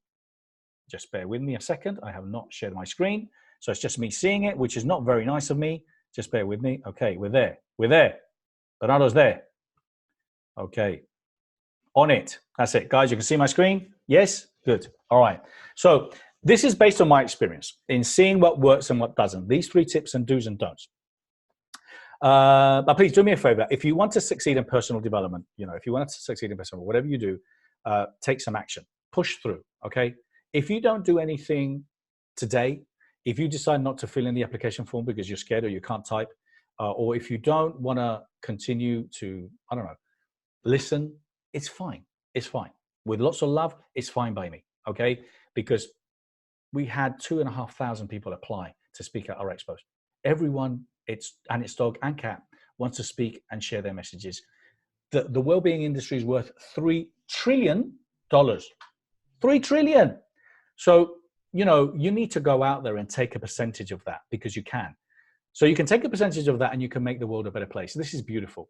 just bear with me a second. I have not shared my screen. So it's just me seeing it, which is not very nice of me. Just bear with me. Okay, we're there. We're there. Bernardo's there. Okay. On it. That's it. Guys, you can see my screen? Yes? Good. All right. So this is based on my experience in seeing what works and what doesn't. These 3 tips and do's and don'ts. But please do me a favor. If you want to succeed in personal development, if you want to succeed in personal, whatever you do, take some action. Push through, okay? If you don't do anything today, if you decide not to fill in the application form because you're scared or you can't type, or if you don't want to continue to, I don't know, listen, it's fine. It's fine. With lots of love, it's fine by me, okay? Because we had 2,500 people apply to speak at our expos. Everyone, it's dog and cat, wants to speak and share their messages. The well-being industry is worth $3 trillion. $3 trillion. So, you need to go out there and take a percentage of that because you can. So you can take a percentage of that and you can make the world a better place. This is beautiful.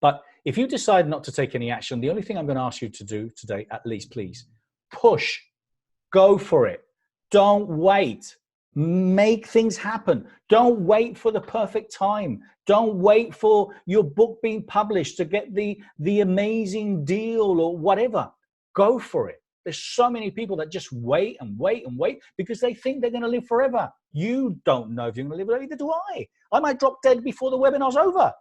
But if you decide not to take any action, the only thing I'm going to ask you to do today, at least, please, push, go for it. Don't wait. Make things happen. Don't wait for the perfect time. Don't wait for your book being published to get the amazing deal or whatever. Go for it. There's so many people that just wait and wait and wait because they think they're going to live forever. You don't know if you're going to live forever. Neither do I. I might drop dead before the webinar's over.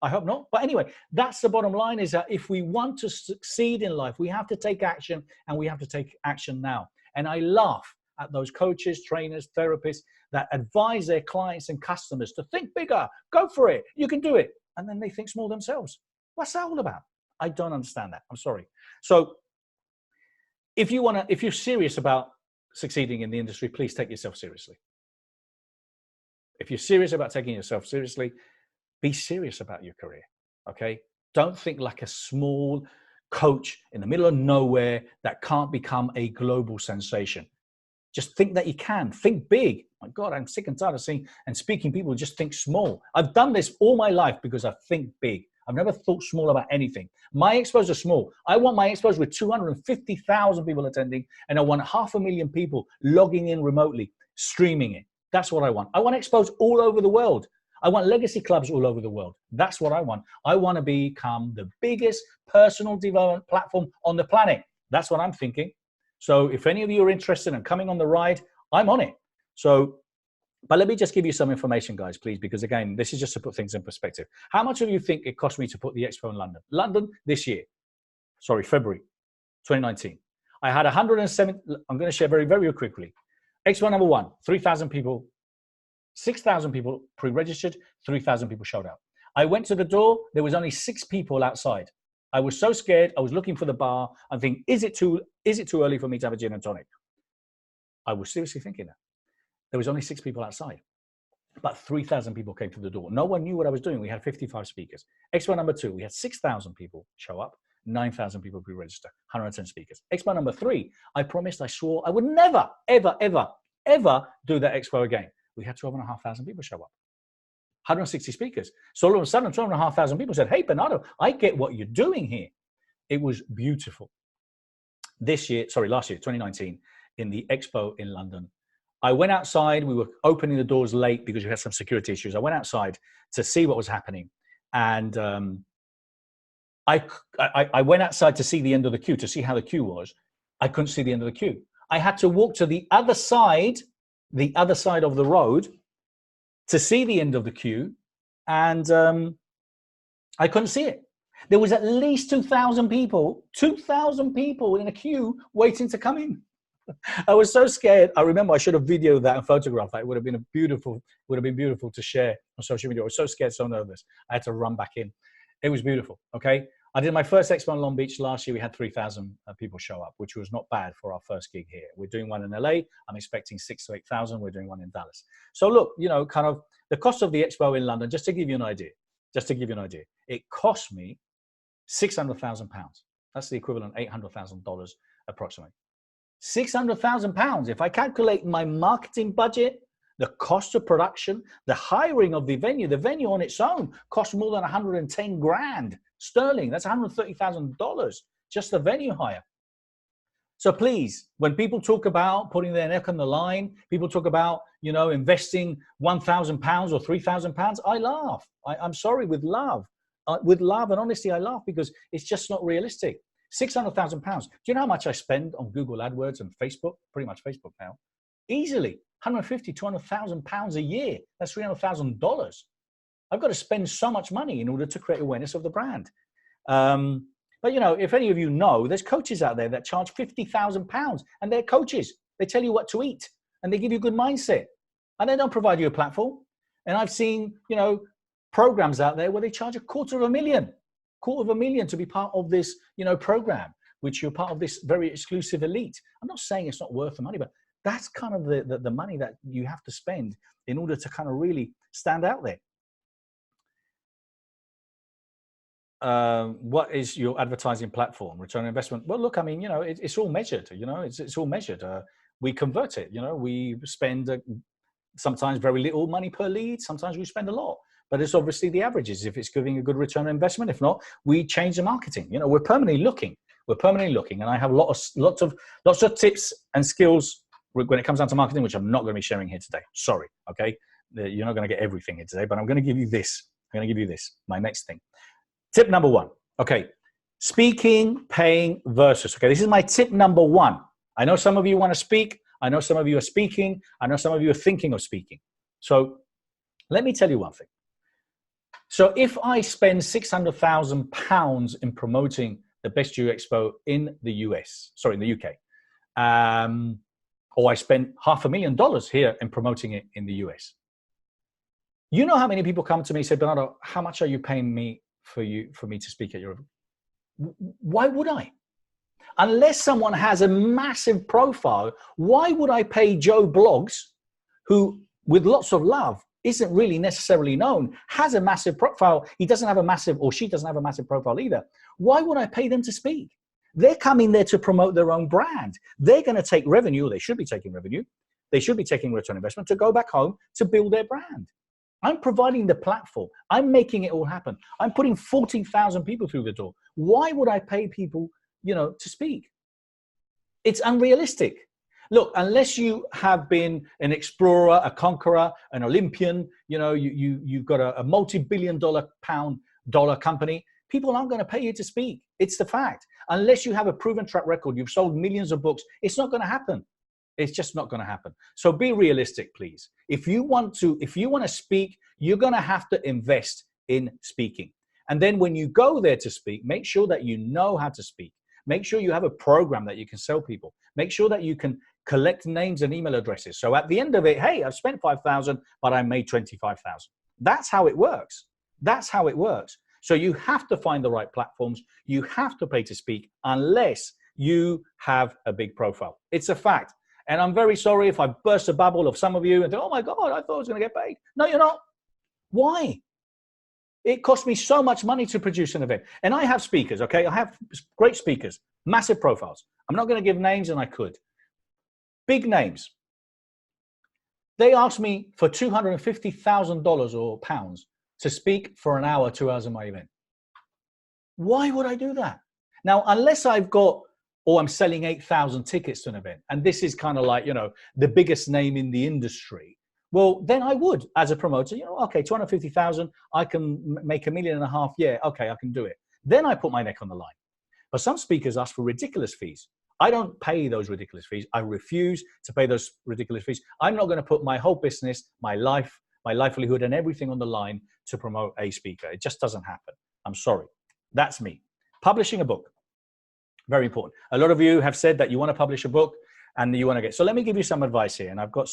I hope not. But anyway, that's the bottom line, is that if we want to succeed in life, we have to take action, and we have to take action now. And I laugh at those coaches, trainers, therapists that advise their clients and customers to think bigger, go for it, you can do it. And then they think small themselves. What's that all about? I don't understand that. I'm sorry. So if you're serious about succeeding in the industry, please take yourself seriously. If you're serious about taking yourself seriously, be serious about your career, okay? Don't think like a small coach in the middle of nowhere that can't become a global sensation. Just think that you can. Think big. My God, I'm sick and tired of seeing and speaking people who just think small. I've done this all my life because I think big. I've never thought small about anything. My expos are small. I want my expos with 250,000 people attending, and I want 500,000 people logging in remotely, streaming it. That's what I want. I want expos all over the world. I want legacy clubs all over the world. That's what I want. I want to become the biggest personal development platform on the planet. That's what I'm thinking. So if any of you are interested in coming on the ride, I'm on it. So, but let me just give you some information, guys, please, because again, this is just to put things in perspective. How much of you think it cost me to put the expo in London? London this year, February 2019. I had 107, I'm going to share very, very quickly. Expo number one, 3,000 people, 6,000 people pre-registered, 3,000 people showed up. I went to the door, there was only 6 people outside. I was so scared, I was looking for the bar. I'm thinking, is it too early for me to have a gin and tonic? I was seriously thinking that. There was only 6 people outside, but 3,000 people came to the door. No one knew what I was doing. We had 55 speakers. Expo number 2, we had 6,000 people show up, 9,000 people pre-register, 110 speakers. Expo number 3, I promised, I swore I would never, ever, ever, ever do that expo again. We had 12,500 people show up, 160 speakers. So all of a sudden, 12,500 people said, hey, Bernardo, I get what you're doing here. It was beautiful. Last year, 2019, in the expo in London, I went outside. We were opening the doors late because we had some security issues. I went outside to see what was happening. And I went outside to see the end of the queue, to see how the queue was. I couldn't see the end of the queue. I had to walk to the other side of the road to see the end of the queue, and I couldn't see it. There was at least 2,000 people in a queue waiting to come in. I was so scared. I remember I should have videoed that and photographed that. It would have been beautiful to share on social media. I was so scared, so nervous. I had to run back in. It was beautiful. Okay. I did my first expo in Long Beach last year. We had 3,000 people show up, which was not bad for our first gig here. We're doing one in LA. I'm expecting 6,000 to 8,000. We're doing one in Dallas. So look, kind of the cost of the expo in London, just to give you an idea, it cost me £600,000. That's the equivalent of $800,000 approximately. £600,000. If I calculate my marketing budget, the cost of production, the hiring of the venue on its own costs more than 110 grand sterling. That's $130,000 just the venue hire. So please, when people talk about putting their neck on the line, people talk about, investing £1,000 or £3,000, I laugh. I'm sorry, with love. With love and honesty, I laugh because it's just not realistic. £600,000. Do you know how much I spend on Google AdWords and Facebook? Pretty much Facebook now. Easily. £150,000, £200,000 a year. That's $300,000. I've got to spend so much money in order to create awareness of the brand. But if any of you know, there's coaches out there that charge £50,000, and they're coaches. They tell you what to eat, and they give you a good mindset, and they don't provide you a platform. And I've seen, programs out there where they charge $250,000 to be part of this, program, which you're part of this very exclusive elite. I'm not saying it's not worth the money, but that's kind of the money that you have to spend in order to kind of really stand out there. What is your advertising platform? Return on investment? Well, look, I mean, it's all measured, it's all measured. We convert it, we spend sometimes very little money per lead. Sometimes we spend a lot. But it's obviously the averages if it's giving a good return on investment. If not, we change the marketing. You know, we're permanently looking. We're permanently looking. And I have lots of tips and skills when it comes down to marketing, which I'm not going to be sharing here today. Sorry, okay? You're not going to get everything here today, but I'm going to give you this. I'm going to give you this, my next thing. Tip number one, okay? Speaking, paying versus. Okay, this is my tip number one. I know some of you want to speak. I know some of you are speaking. I know some of you are thinking of speaking. So let me tell you one thing. So if I spend £600,000 in promoting the Best You Expo in the in the UK, or I spend $500,000 here in promoting it in the US, you know how many people come to me and say, Bernardo, how much are you paying me for me to speak at your event? Why would I? Unless someone has a massive profile, why would I pay Joe Blogs, who with lots of love isn't really necessarily known, has a massive profile? He doesn't have a massive, or she doesn't have a massive profile either. Why would I pay them to speak? They're coming there to promote their own brand. They're going to take revenue, or they should be taking revenue. They should be taking return on investment to go back home to build their brand. I'm providing the platform. I'm making it all happen. I'm putting 40,000 people through the door. Why would I pay people, to speak? It's unrealistic. Look, unless you have been an explorer, a conqueror, an Olympian, you've got a multi-billion-dollar company, people aren't going to pay you to speak. It's the fact. Unless you have a proven track record, you've sold millions of books, it's not going to happen. It's just not going to happen. So be realistic, please. If you want to speak, you're going to have to invest in speaking. And then when you go there to speak, make sure that you know how to speak. Make sure you have a program that you can sell people. Make sure that you can collect names and email addresses. So at the end of it, hey, I've spent 5,000, but I made 25,000. That's how it works. That's how it works. So you have to find the right platforms. You have to pay to speak unless you have a big profile. It's a fact. And I'm very sorry if I burst a bubble of some of you and think, oh my God, I thought I was going to get paid. No, you're not. Why? It cost me so much money to produce an event. And I have speakers, okay? I have great speakers, massive profiles. I'm not going to give names, and I could. Big names. They asked me for $250,000 or pounds to speak for an hour, 2 hours in my event. Why would I do that? Now, unless I've got, or I'm selling 8,000 tickets to an event, and this is kind of like, the biggest name in the industry, well, then I would, as a promoter, okay, 250,000, I can make $1.5 million. Yeah, okay, I can do it. Then I put my neck on the line. But some speakers ask for ridiculous fees. I don't pay those ridiculous fees. I refuse to pay those ridiculous fees. I'm not going to put my whole business, my life, my livelihood, and everything on the line to promote a speaker. It just doesn't happen. I'm sorry. That's me. Publishing a book. Very important. A lot of you have said that you want to publish a book and you want to get, so let me give you some advice here. And I've got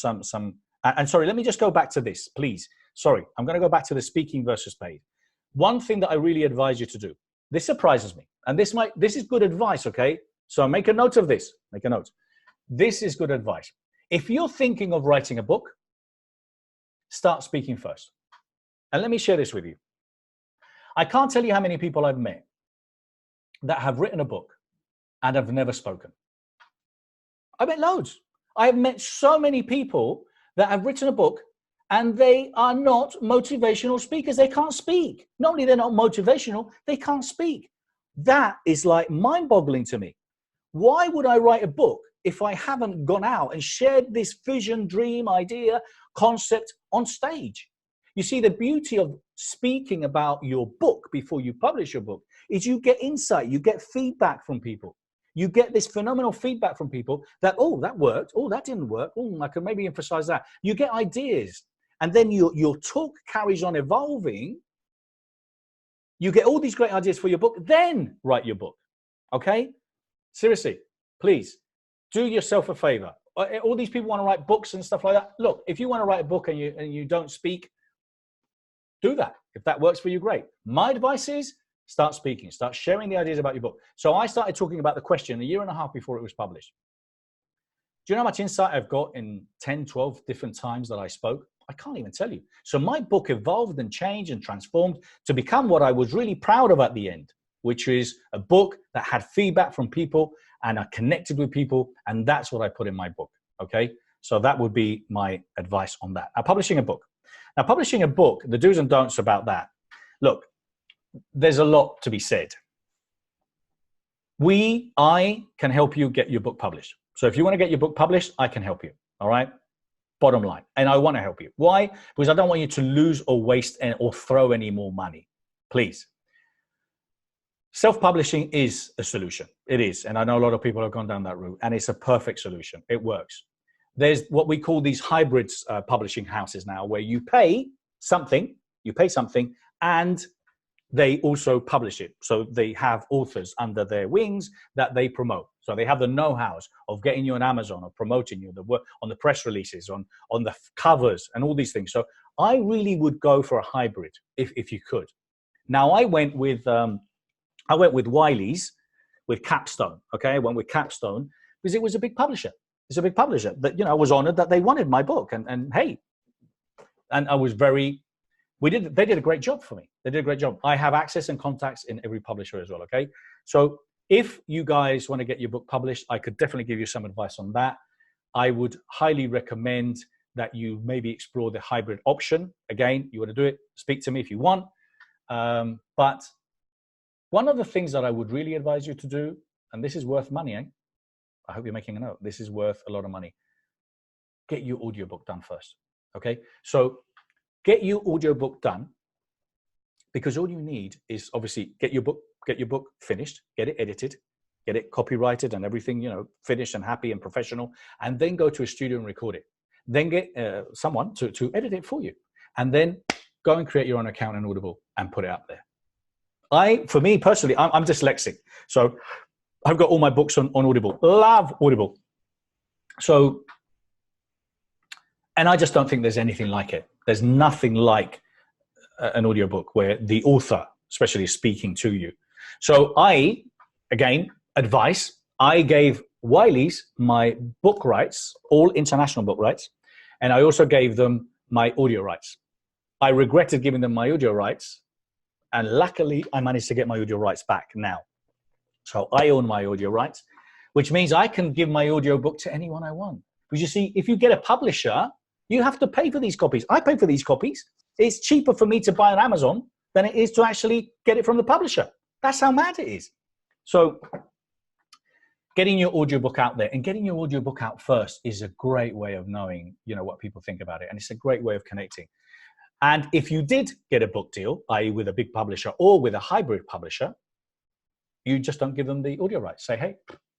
and sorry, let me just go back to this, please. Sorry, I'm going to go back to the speaking versus paid. One thing that I really advise you to do, this surprises me. And this is good advice, okay? So make a note of this, make a note. This is good advice. If you're thinking of writing a book, start speaking first. And let me share this with you. I can't tell you how many people I've met that have written a book and have never spoken. I met loads. I have met so many people that have written a book and they are not motivational speakers. They can't speak. Not only they're not motivational, they can't speak. That is like mind-boggling to me. Why would I write a book if I haven't gone out and shared this vision, dream, idea, concept on stage? You see, the beauty of speaking about your book before you publish your book is you get insight, you get feedback from people. You get this phenomenal feedback from people that, oh, that worked. Oh, that didn't work. Oh, I can maybe emphasize that. You get ideas. And then your talk carries on evolving. You get all these great ideas for your book, then write your book. Okay? Seriously, please do yourself a favor. All these people want to write books and stuff like that. Look, if you want to write a book and you don't speak, do that. If that works for you, great. My advice is start speaking, start sharing the ideas about your book. So I started talking about the question 1.5 years before it was published. Do you know how much insight I've got in 10, 12 different times that I spoke? I can't even tell you. So my book evolved and changed and transformed to become what I was really proud of at the end, which is a book that had feedback from people and I connected with people. And that's what I put in my book. Okay. So that would be my advice on that. Now, publishing a book. Now, publishing a book, the do's and don'ts about that. Look, there's a lot to be said. I can help you get your book published. So if you want to get your book published, I can help you. All right. Bottom line. And I want to help you. Why? Because I don't want you to lose or waste or throw any more money. Please. Self-publishing is a solution. It is. And I know a lot of people have gone down that route, and it's a perfect solution. It works. There's what we call these hybrids publishing houses now, where you pay something, and they also publish it. So they have authors under their wings that they promote. So they have the know-hows of getting you on Amazon, or promoting you, the work on the press releases, on the covers, and all these things. So I really would go for a hybrid if you could. Now I went with Wiley's, with Capstone. Okay, I went with Capstone because it was a big publisher. It's a big publisher that, I was honored that they wanted my book, and hey, and I was very. They did a great job for me. They did a great job. I have access and contacts in every publisher as well. Okay, so if you guys want to get your book published, I could definitely give you some advice on that. I would highly recommend that you maybe explore the hybrid option. Again, you want to do it, speak to me if you want. But one of the things that I would really advise you to do, and this is worth money, I hope you're making a note. This is worth a lot of money. Get your audiobook done first. Okay, so get your audiobook done, because all you need is obviously get your book finished, get it edited, get it copyrighted and everything, finished and happy and professional, and then go to a studio and record it. Then get someone to edit it for you, and then go and create your own account in Audible and put it up there. For me personally, I'm dyslexic, so I've got all my books on Audible. Love Audible. So, and I just don't think there's anything like it. There's nothing like an audiobook where the author especially is speaking to you. So advice, I gave Wiley's my book rights, all international book rights, and I also gave them my audio rights. I regretted giving them my audio rights, and luckily I managed to get my audio rights back now. So I own my audio rights, which means I can give my audiobook to anyone I want. Because you see, if you get a publisher, you have to pay for these copies. I pay for these copies. It's cheaper for me to buy on Amazon than it is to actually get it from the publisher. That's how mad it is. So getting your audiobook out there, and getting your audiobook out first, is a great way of knowing, what people think about it. And it's a great way of connecting. And if you did get a book deal, i.e. with a big publisher or with a hybrid publisher, you just don't give them the audio rights. Say, hey,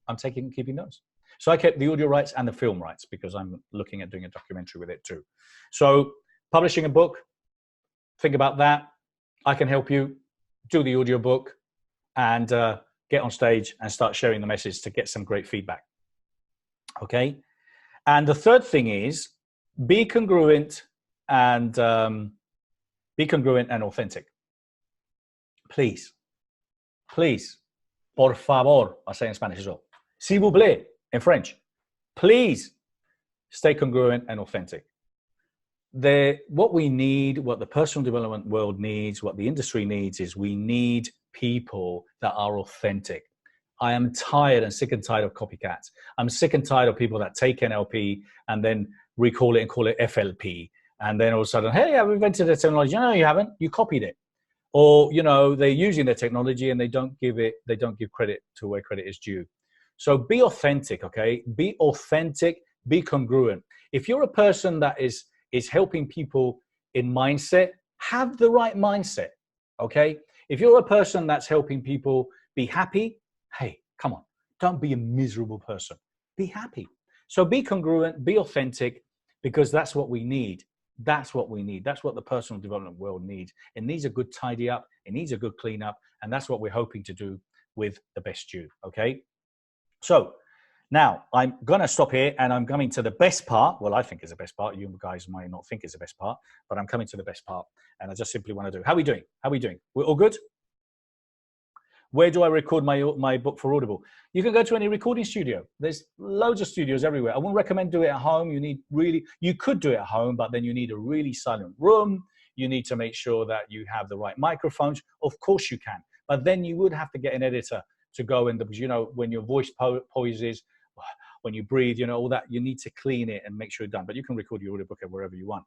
I'm keeping those. So I kept the audio rights and the film rights, because I'm looking at doing a documentary with it too. So publishing a book, think about that. I can help you do the audio book and get on stage and start sharing the message to get some great feedback. Okay. And the third thing is be congruent and authentic. Please, por favor, I say in Spanish as well. S'il vous plaît, in French. Please stay congruent and authentic. What we need, what the personal development world needs, what the industry needs, is we need people that are authentic. I am tired and sick and tired of copycats. I'm sick and tired of people that take NLP and then recall it and call it FLP. And then all of a sudden, hey, I've invented a technology. No, you haven't. You copied it. Or, they're using their technology and they don't give credit to where credit is due. So be authentic, okay? Be authentic, be congruent. If you're a person that is helping people in mindset, have the right mindset, okay? If you're a person that's helping people be happy, hey, come on, don't be a miserable person. Be happy. So be congruent, be authentic, because that's what we need. That's what we need. That's what the personal development world needs. It needs a good tidy up. It needs a good clean up. And that's what we're hoping to do with the best you, okay? So now I'm going to stop here, and I'm coming to the best part. Well, I think is the best part. You guys might not think is the best part, but I'm coming to the best part. And I just simply want to do, how are we doing? We're all good? Where do I record my book for Audible? You can go to any recording studio. There's loads of studios everywhere. I wouldn't recommend doing it at home. You could do it at home, but then you need a really silent room. You need to make sure that you have the right microphones. Of course you can, but then you would have to get an editor to go in, because when your voice poises, when you breathe, you know, all that. You need to clean it and make sure you're done. But you can record your audiobook wherever you want.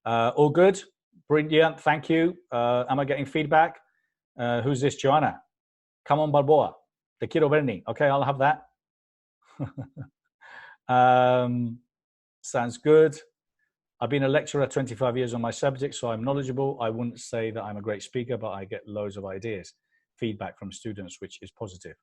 All good? Brilliant. Thank you. Am I getting feedback? Who's this? Joanna. Come on, Balboa. Te quiero Bernie. Okay, I'll have that. Sounds good. I've been a lecturer 25 years on my subject, so I'm knowledgeable. I wouldn't say that I'm a great speaker, but I get loads of ideas, feedback from students, which is positive.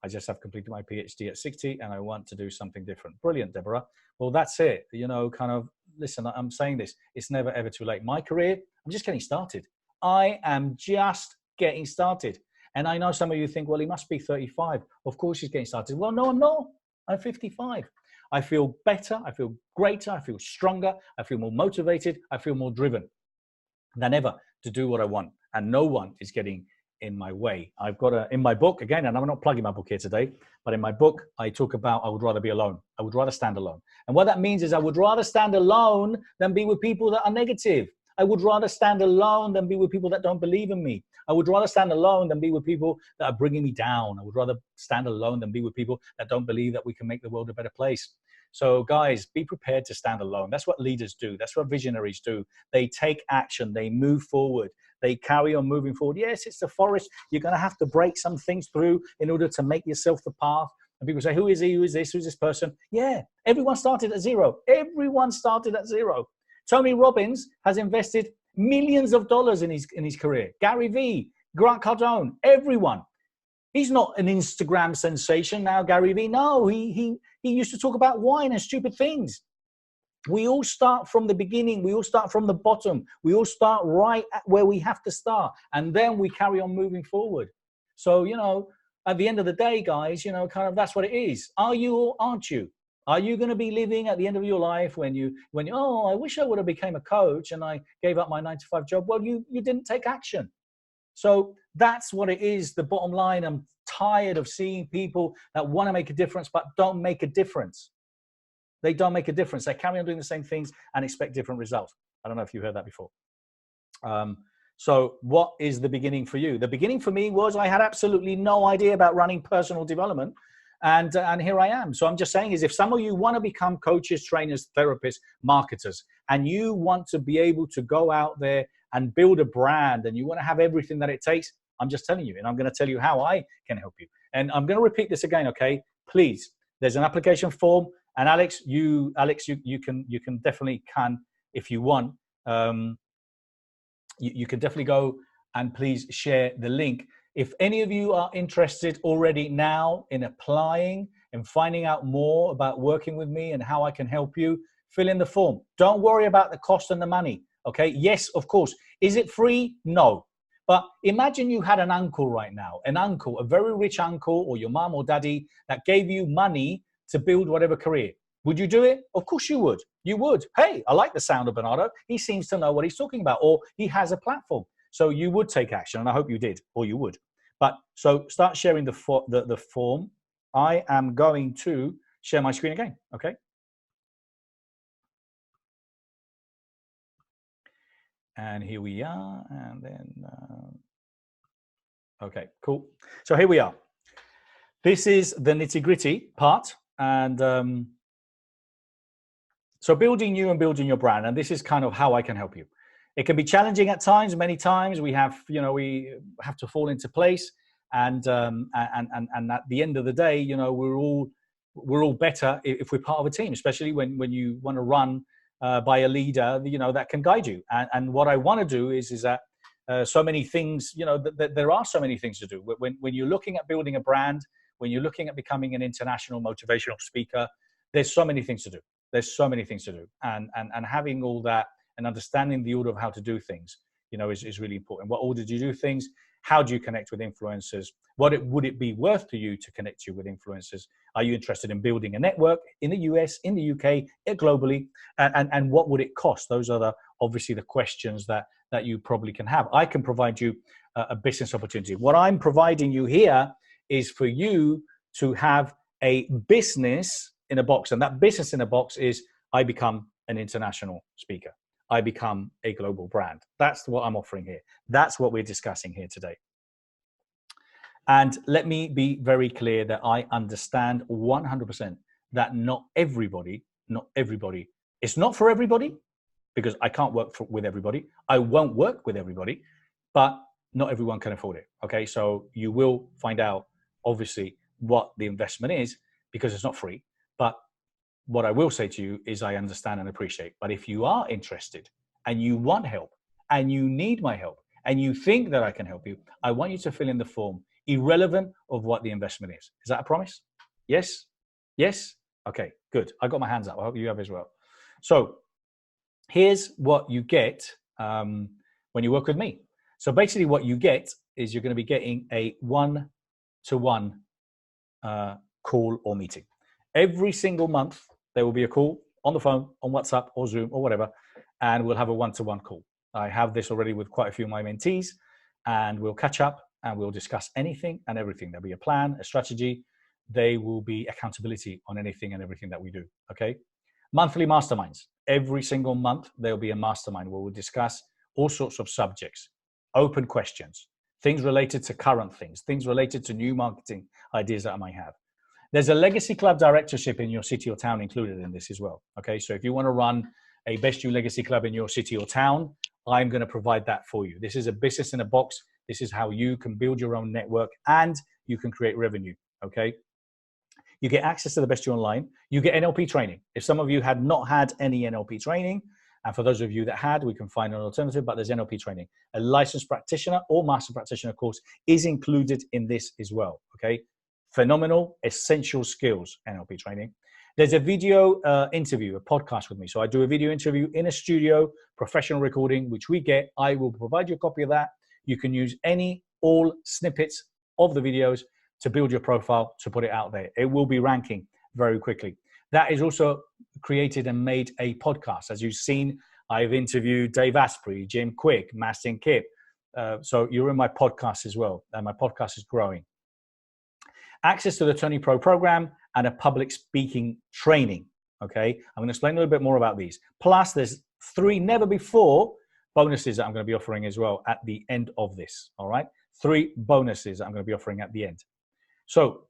I just have completed my PhD at 60 and I want to do something different. Brilliant, Deborah. Well, that's it. You know, kind of, listen, I'm saying this, it's never ever too late. My career, I'm just getting started. I am just getting started. And I know some of you think, well, he must be 35. Of course he's getting started. Well, no, I'm not. I'm 55. I feel better. I feel greater. I feel stronger. I feel more motivated. I feel more driven than ever to do what I want. And no one is getting in my way. I've got in my book, again, and I'm not plugging my book here today, but in my book, I talk about I would rather be alone. I would rather stand alone. And what that means is I would rather stand alone than be with people that are negative. I would rather stand alone than be with people that don't believe in me. I would rather stand alone than be with people that are bringing me down. I would rather stand alone than be with people that don't believe that we can make the world a better place. So guys, be prepared to stand alone. That's what leaders do. That's what visionaries do. They take action. They move forward. They carry on moving forward. Yes, it's the forest. You're going to have to break some things through in order to make yourself the path. And people say, who is he? Who is this? Who's this person? Yeah, everyone started at zero. Everyone started at zero. Tony Robbins has invested millions of dollars in his career. Gary Vee, Grant Cardone, everyone. He's not an Instagram sensation now, Gary Vee. No, he used to talk about wine and stupid things. We all start from the beginning. We all start from the bottom. We all start right at where we have to start. And then we carry on moving forward. So, you know, at the end of the day, guys, you know, kind of that's what it is. Are you or aren't you? Are you going to be living at the end of your life when you, oh, I wish I would have became a coach and I gave up my 9-to-5 job? Well, you didn't take action. So that's what it is. The bottom line, I'm tired of seeing people that want to make a difference, but don't make a difference. They don't make a difference. They carry on doing the same things and expect different results. I don't know if you heard that before. So what is the beginning for you? The beginning for me was I had absolutely no idea about running personal development. And here I am. So I'm just saying is if some of you want to become coaches, trainers, therapists, marketers, and you want to be able to go out there and build a brand and you want to have everything that it takes, I'm just telling you, and I'm going to tell you how I can help you. And I'm going to repeat this again, okay? Please, there's an application form. And Alex, you can definitely if you want, you can definitely go and please share the link. If any of you are interested already now in applying and finding out more about working with me and how I can help you, fill in the form. Don't worry about the cost and the money, okay? Yes, of course. Is it free? No. But imagine you had an uncle right now, a very rich uncle or your mom or daddy that gave you money to build whatever career. Would you do it? Of course you would. You would. Hey, I like the sound of Bernardo. He seems to know what he's talking about, or he has a platform. So you would take action, and I hope you did, or you would. But so start sharing the form. I am going to share my screen again, okay? And here we are, and then, okay, cool. So here we are. This is the nitty-gritty part, and so building you and building your brand, and this is kind of how I can help you. It can be challenging at times. Many times we have to fall into place, and at the end of the day, you know, we're all better if we're part of a team, especially when you want to run by a leader, you know, that can guide you. And what I want to do is that so many things, you know, that there are so many things to do. When you're looking at building a brand, when you're looking at becoming an international motivational speaker, there's so many things to do. There's so many things to do, and having all that and understanding the order of how to do things, you know, is really important. What order do you do things? How do you connect with influencers? Would it be worth to you to connect you with influencers? Are you interested in building a network in the US, in the UK, globally? And what would it cost? Those are obviously the questions that you probably can have. I can provide you a business opportunity. What I'm providing you here is for you to have a business in a box. And that business in a box is I become an international speaker. I become a global brand. That's what I'm offering here. That's what we're discussing here today. And let me be very clear that I understand 100% that not everybody, it's not for everybody, because I can't work with everybody. I won't work with everybody, but not everyone can afford it. Okay, so you will find out, obviously, what the investment is, because it's not free. But what I will say to you is I understand and appreciate. But if you are interested and you want help and you need my help and you think that I can help you, I want you to fill in the form, irrelevant of what the investment is. Is that a promise? Yes? Yes? Okay, good. I got my hands up. I hope you have as well. So here's what you get when you work with me. So basically what you get is you're going to be getting a one-to-one call or meeting. Every single month, there will be a call on the phone, on WhatsApp or Zoom or whatever, and we'll have a one-to-one call. I have this already with quite a few of my mentees, and we'll catch up and we'll discuss anything and everything. There'll be a plan, a strategy. There will be accountability on anything and everything that we do, okay? Monthly masterminds. Every single month, there'll be a mastermind where we'll discuss all sorts of subjects, open questions, things related to current things related to new marketing ideas that I might have. There's a legacy club directorship in your city or town included in this as well. Okay, so if you want to run a Best You Legacy Club in your city or town, I'm going to provide that for you. This is a business in a box. This is how you can build your own network and you can create revenue. Okay, you get access to the Best You Online. You get NLP training. If some of you had not had any NLP training, and for those of you that had, we can find an alternative, but there's NLP training. A licensed practitioner or master practitioner course is included in this as well. Okay, phenomenal, essential skills NLP training. There's a video interview, a podcast with me. So I do a video interview in a studio, professional recording, which we get. I will provide you a copy of that. You can use all snippets of the videos to build your profile, to put it out there. It will be ranking very quickly. That is also created and made a podcast. As you've seen, I've interviewed Dave Asprey, Jim Quick, Mastin Kipp. So you're in my podcast as well, and my podcast is growing. Access to the Tony Pro program and a public speaking training. Okay, I'm going to explain a little bit more about these. Plus, there's 3 never before bonuses that I'm going to be offering as well at the end of this. All right, 3 bonuses that I'm going to be offering at the end. So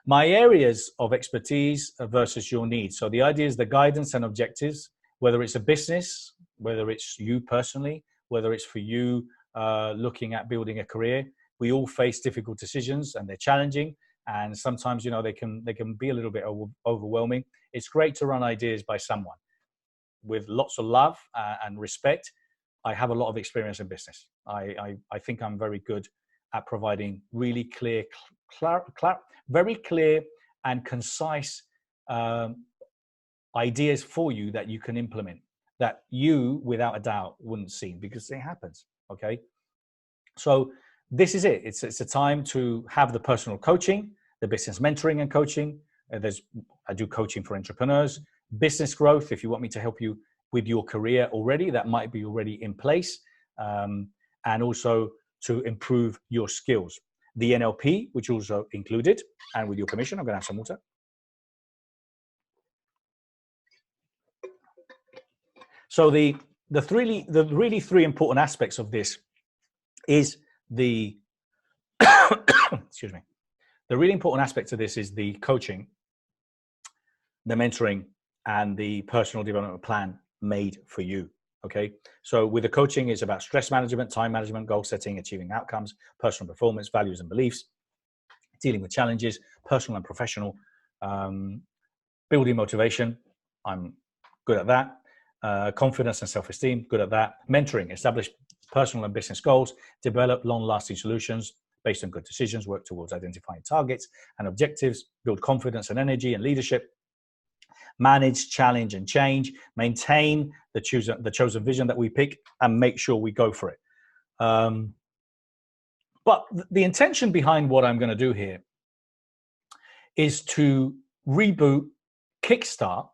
my areas of expertise versus your needs. So the idea is the guidance and objectives, whether it's a business, whether it's you personally, whether it's for you looking at building a career. We all face difficult decisions and they're challenging. And sometimes, they can be a little bit overwhelming. It's great to run ideas by someone with lots of love and respect. I have a lot of experience in business. I think I'm very good at providing really clear, very clear and concise ideas for you that you can implement, that you, without a doubt, wouldn't see, because it happens, okay? So this is it. It's a time to have the personal coaching, the business mentoring and coaching. I do coaching for entrepreneurs, business growth. If you want me to help you with your career already, that might be already in place, and also to improve your skills. The NLP, which also included, and with your permission, I'm going to have some water. So the really 3 important aspects of this is the excuse me. The really important aspect of this is the coaching, the mentoring, and the personal development plan made for you. Okay. So with the coaching, it's about stress management, time management, goal setting, achieving outcomes, personal performance, values and beliefs, dealing with challenges, personal and professional, building motivation. I'm good at that. Confidence and self-esteem, good at that. Mentoring, establish personal and business goals, develop long-lasting solutions based on good decisions, work towards identifying targets and objectives, build confidence and energy and leadership, manage, challenge, and change, maintain the chosen vision that we pick, and make sure we go for it. But the intention behind what I'm going to do here is to reboot, kickstart,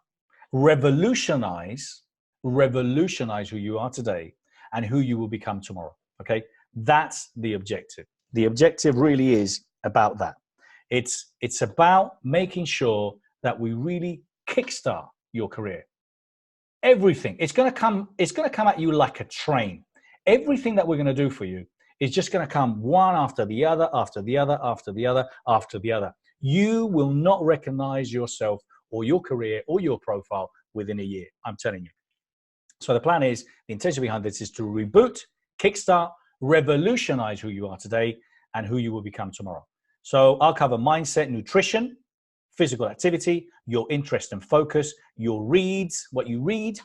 revolutionize who you are today and who you will become tomorrow. Okay, that's the objective. The objective really is about that. It's about making sure that we really kickstart your career. Everything, it's going to come at you like a train. Everything that we're going to do for you It's just going to come one after the other, after the other, after the other, after the other. You will not recognize yourself or your career or your profile within a year. I'm telling you. So the plan is, the intention behind this is to reboot, kickstart, revolutionize who you are today and who you will become tomorrow. So I'll cover mindset, nutrition, physical activity, your interest and focus, your reads, what you read,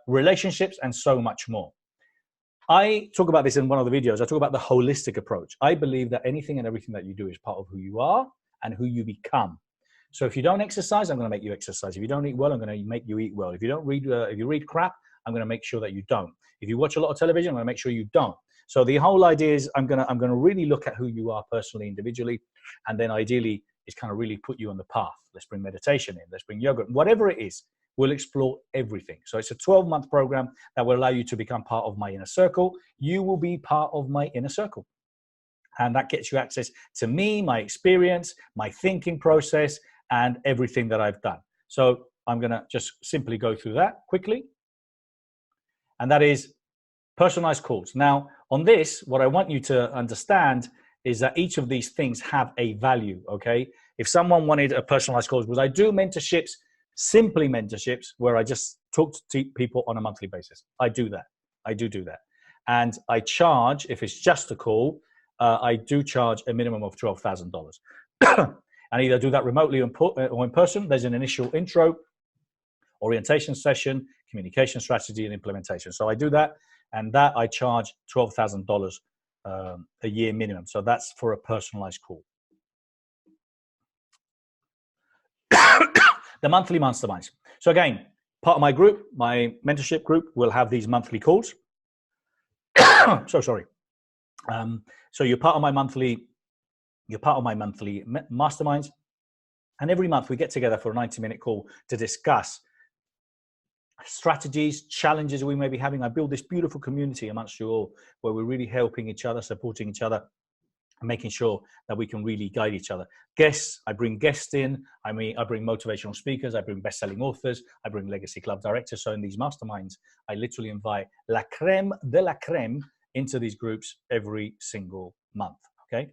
relationships, and so much more. I talk about this in one of the videos. I talk about the holistic approach. I believe that anything and everything that you do is part of who you are and who you become. So if you don't exercise, I'm going to make you exercise. If you don't eat well, I'm going to make you eat well. If you don't read, if you read crap, I'm going to make sure that you don't. If you watch a lot of television, I'm going to make sure you don't. So the whole idea is I'm going to really look at who you are personally, individually, and then ideally is kind of really put you on the path. Let's bring meditation in. Let's bring yoga. Whatever it is, we'll explore everything. So it's a 12-month program that will allow you to become part of my inner circle. You will be part of my inner circle. And that gets you access to me, my experience, my thinking process, and everything that I've done. So I'm going to just simply go through that quickly. And that is personalized calls. Now, on this, what I want you to understand is that each of these things have a value, okay? If someone wanted a personalized call, because I do mentorships, simply mentorships, where I just talk to people on a monthly basis. I do that. I do that. And I charge, if it's just a call, I do charge a minimum of $12,000. And either do that remotely or in person. There's an initial intro, orientation session, communication strategy, and implementation. So I do that, and that I charge $12,000 a year minimum. So that's for a personalized call. The monthly masterminds. So again, part of my group, my mentorship group, will have these monthly calls. So sorry. So you're part of my monthly masterminds. And every month we get together for a 90-minute call to discuss strategies, challenges we may be having. I build this beautiful community amongst you all where we're really helping each other, supporting each other, and making sure that we can really guide each other. Guests, I bring guests in. I bring motivational speakers. I bring best-selling authors. I bring legacy club directors. So in these masterminds, I literally invite la creme de la creme into these groups every single month, okay?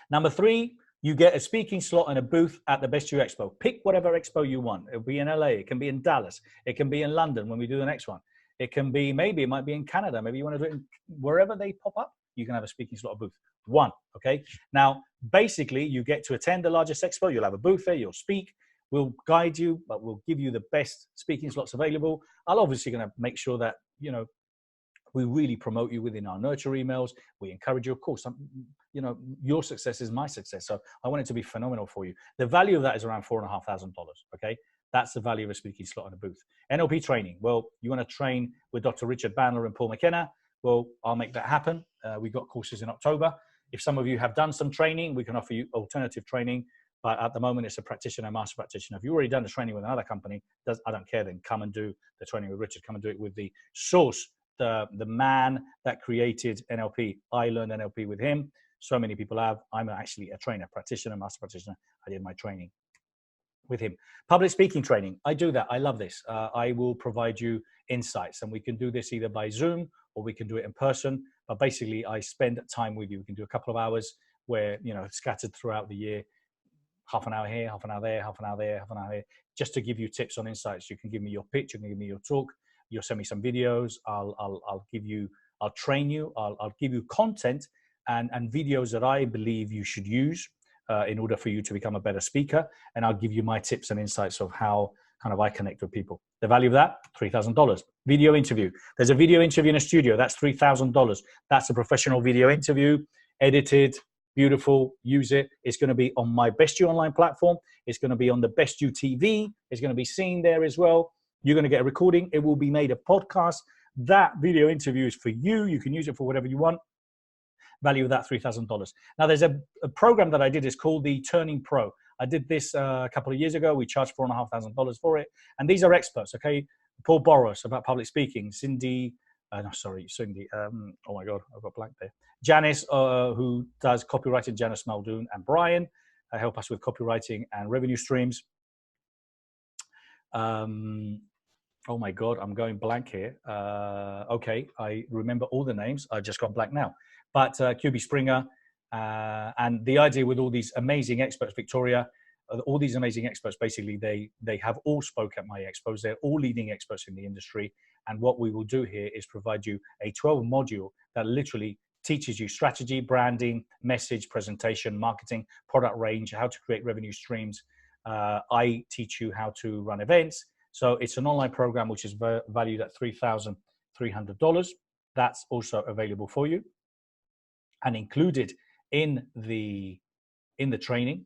Number 3, you get a speaking slot and a booth at the Best You Expo. Pick whatever expo you want. It'll be in LA. It can be in Dallas. It can be in London when we do the next one. It can be, maybe it might be in Canada. Maybe you want to do it in, wherever they pop up, you can have a speaking slot or booth. 1, okay? Now, basically, you get to attend the largest expo. You'll have a booth there. You'll speak. We'll guide you, but we'll give you the best speaking slots available. I'll obviously going to make sure that, you know, we really promote you within our nurture emails. We encourage you, of course. You know, your success is my success. So I want it to be phenomenal for you. The value of that is around $4,500, okay? That's the value of a speaking slot in a booth. NLP training. Well, you want to train with Dr. Richard Bandler and Paul McKenna? Well, I'll make that happen. We've got courses in October. If some of you have done some training, we can offer you alternative training. But at the moment, it's a practitioner, master practitioner. If you've already done the training with another company, I don't care, then come and do the training with Richard. Come and do it with the source, the man that created NLP. I learned NLP with him. So many people have. I'm actually a trainer, practitioner, master practitioner. I did my training with him. Public speaking training. I do that. I love this. I will provide you insights, and we can do this either by Zoom or we can do it in person. But basically, I spend time with you. We can do a couple of hours where, you know, scattered throughout the year, half an hour here, half an hour there, half an hour there, half an hour here, just to give you tips on insights. You can give me your pitch. You can give me your talk. You'll send me some videos. I'll train you. I'll give you content and videos that I believe you should use in order for you to become a better speaker. And I'll give you my tips and insights of how kind of I connect with people. The value of that, $3,000. Video interview. There's a video interview in a studio. That's $3,000. That's a professional video interview, edited, beautiful. Use it. It's going to be on my Best You Online platform. It's going to be on the Best You TV. It's going to be seen there as well. You're going to get a recording. It will be made a podcast. That video interview is for you. You can use it for whatever you want. Value of that, $3,000. Now, there's a program that I did. It's called the Turning Pro. I did this a couple of years ago. We charged $4,500 for it. And these are experts, okay? Paul Boros about public speaking. Cindy. Oh my God, I've got blank there. Janice, who does copywriting, Janice Muldoon, and Brian help us with copywriting and revenue streams. Oh my God, I'm going blank here. Okay, I remember all the names. I just got blank now. But QB Springer, and the idea with all these amazing experts, Victoria, all these amazing experts, basically, they have all spoke at my expos. They're all leading experts in the industry. And what we will do here is provide you a 12 module that literally teaches you strategy, branding, message, presentation, marketing, product range, how to create revenue streams. I teach you how to run events. So it's an online program which is valued at $3,300. That's also available for you, and included in the training,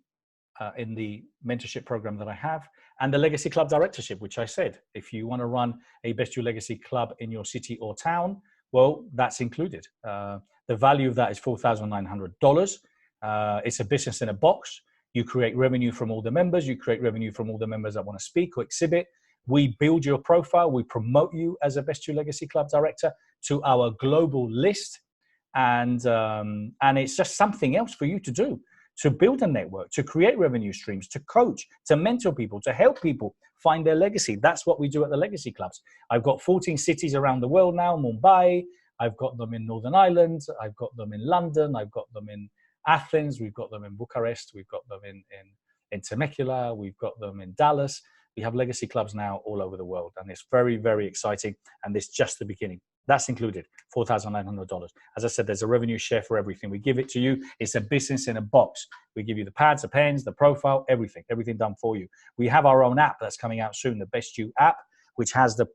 in the mentorship program that I have, and the Legacy Club Directorship, which I said, if you want to run a Best You Legacy Club in your city or town, well, that's included. The value of that is $4,900. It's a business in a box. You create revenue from all the members. You create revenue from all the members that want to speak or exhibit. We build your profile. We promote you as a Best You Legacy Club Director to our global list. And it's just something else for you to do, to build a network, to create revenue streams, to coach, to mentor people, to help people find their legacy. That's what we do at the Legacy Clubs. I've got 14 cities around the world now, Mumbai. I've got them in Northern Ireland. I've got them in London. I've got them in Athens. We've got them in Bucharest. We've got them in Temecula. We've got them in Dallas. We have Legacy Clubs now all over the world. And it's very, very exciting. And it's just the beginning. That's included, $4,900. As I said, there's a revenue share for everything. We give it to you. It's a business in a box. We give you the pads, the pens, the profile, everything done for you. We have our own app that's coming out soon, the Best You app, which has the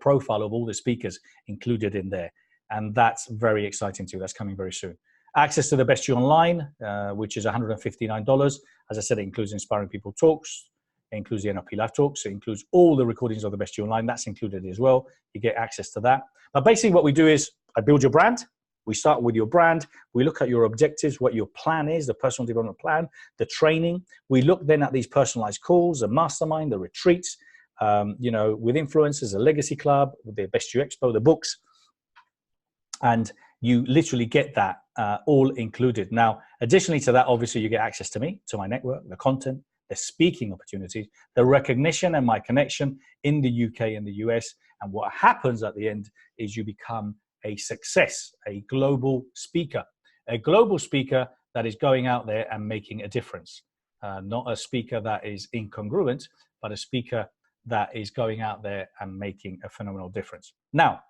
profile of all the speakers included in there. And that's very exciting too. That's coming very soon. Access to the Best You Online, which is $159. As I said, it includes Inspiring People Talks. It includes the NLP Live Talks. It includes all the recordings of the Best You Online. That's included as well. You get access to that. But basically what we do is I build your brand. We start with your brand. We look at your objectives, what your plan is, the personal development plan, the training. We look then at these personalized calls, the mastermind, the retreats, with influencers, the Legacy Club, the Best You Expo, the books. And you literally get that all included. Now, additionally to that, obviously you get access to me, to my network, the content, the speaking opportunities, the recognition and my connection in the UK and the US. And what happens at the end is you become a success, a global speaker that is going out there and making a difference. Not a speaker that is incongruent, but a speaker that is going out there and making a phenomenal difference. Now,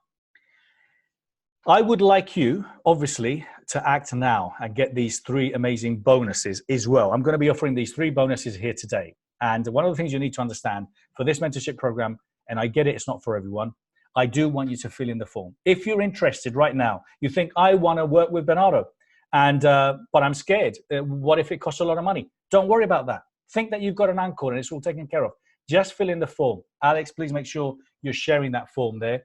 I would like you, obviously, to act now and get these 3 amazing bonuses as well. I'm going to be offering these 3 bonuses here today. And one of the things you need to understand for this mentorship program, and I get it, it's not for everyone, I do want you to fill in the form. If you're interested right now, you think, I want to work with Bernardo, but I'm scared. What if it costs a lot of money? Don't worry about that. Think that you've got an anchor and it's all taken care of. Just fill in the form. Alex, please make sure you're sharing that form there.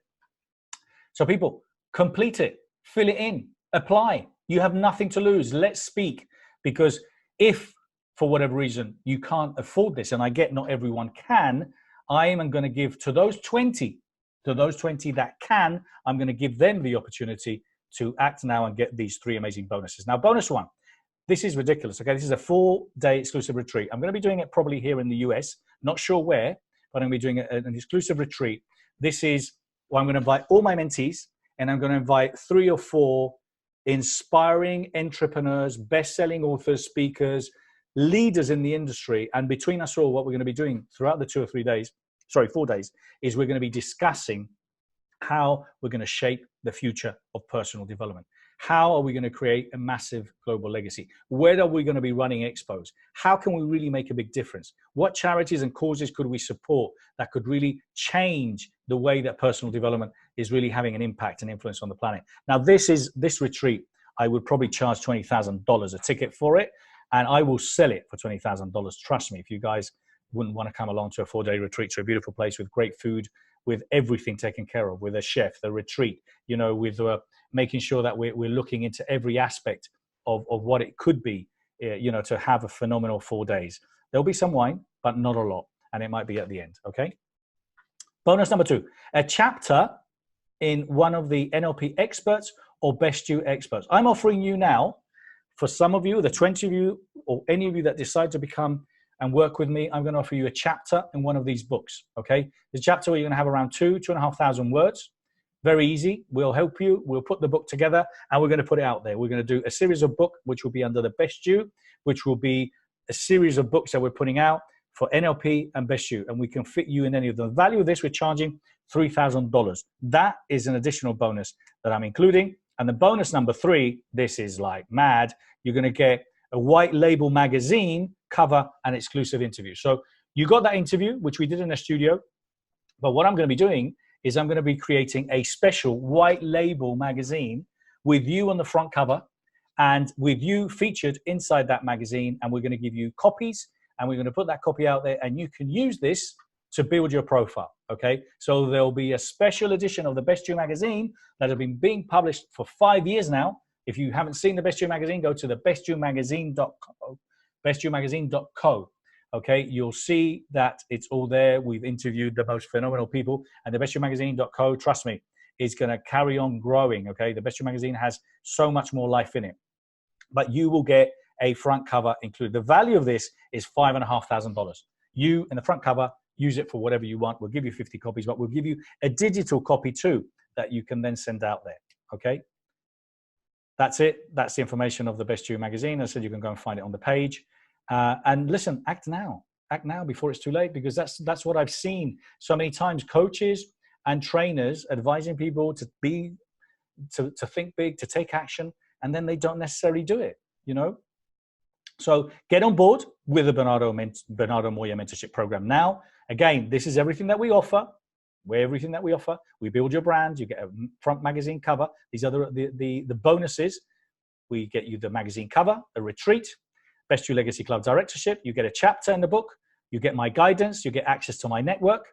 So people, complete it, fill it in, apply. You have nothing to lose. Let's speak. Because if, for whatever reason, you can't afford this, and I get not everyone can, I am going to give to those 20 that can, I'm going to give them the opportunity to act now and get these 3 amazing bonuses. Now, bonus 1, this is ridiculous. Okay, this is a 4-day exclusive retreat. I'm going to be doing it probably here in the US, not sure where, but I'm going to be doing an exclusive retreat. This is where I'm going to invite all my mentees, and I'm going to invite 3 or 4 inspiring entrepreneurs, best-selling authors, speakers, leaders in the industry. And between us all, what we're going to be doing throughout the 4 days, is we're going to be discussing how we're going to shape the future of personal development. How are we going to create a massive global legacy? Where are we going to be running expos? How can we really make a big difference? What charities and causes could we support that could really change the way that personal development is really having an impact and influence on the planet? Now, this retreat, I would probably charge $20,000 a ticket for it, and I will sell it for $20,000. Trust me, if you guys wouldn't want to come along to a 4-day retreat to a beautiful place with great food, with everything taken care of, with a chef, the retreat, with making sure that we're looking into every aspect of what it could be, to have a phenomenal 4 days. There'll be some wine, but not a lot. And it might be at the end, okay? Bonus number 2, a chapter in one of the NLP experts or Best You experts. I'm offering you now, for some of you, the 20 of you, or any of you that decide to become and work with me, I'm going to offer you a chapter in one of these books, okay? The chapter where you're going to have around 2,500 words. Very easy. We'll help you. We'll put the book together and we're going to put it out there. We're going to do a series of books, which will be under the Best You, which will be a series of books that we're putting out for NLP and Best You, and we can fit you in any of them. The value of this, we're charging $3,000. That is an additional bonus that I'm including. And the bonus number 3, this is like mad. You're going to get a white label magazine cover and exclusive interview. So you got that interview, which we did in a studio. But what I'm going to be doing is I'm going to be creating a special white label magazine with you on the front cover and with you featured inside that magazine. And we're going to give you copies and we're going to put that copy out there and you can use this to build your profile. Okay. So there'll be a special edition of the Best You magazine that has been being published for 5 years now. If you haven't seen the Best You magazine, go to the bestyoumagazine.co. bestyoumagazine.co. Okay, you'll see that it's all there. We've interviewed the most phenomenal people, and the bestyoumagazine.co, trust me, is going to carry on growing. Okay, the Best You magazine has so much more life in it, but you will get a front cover included. The value of this is $5,500. You in the front cover, use it for whatever you want. We'll give you 50 copies, but we'll give you a digital copy too that you can then send out there. Okay. That's it. That's the information of the Best You magazine. I said you can go and find it on the page. And listen, act now before it's too late, because that's what I've seen so many times. Coaches and trainers advising people to think big, to take action, and then they don't necessarily do it, you know? So get on board with the Bernardo Moya mentorship program now. Again, this is everything that we offer. Everything that we offer. We build your brand. You get a front magazine cover. These are the bonuses. We get you the magazine cover, a retreat, Best You Legacy Club directorship. You get a chapter in the book. You get my guidance. You get access to my network.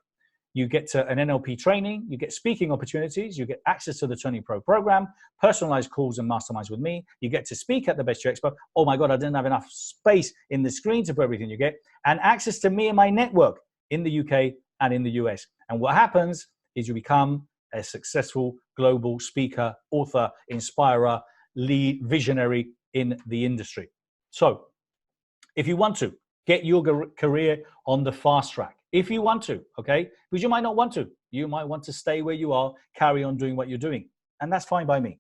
You get to an NLP training. You get speaking opportunities. You get access to the Turning Pro program, personalized calls and masterminds with me. You get to speak at the Best You Expo. Oh my God, I didn't have enough space in the screen to put everything you get. And access to me and my network in the UK and in the US. And what happens is you become a successful global speaker, author, inspirer, lead, visionary in the industry. So if you want to get your career on the fast track, if you want to, okay, because you might not want to, you might want to stay where you are, carry on doing what you're doing. And that's fine by me.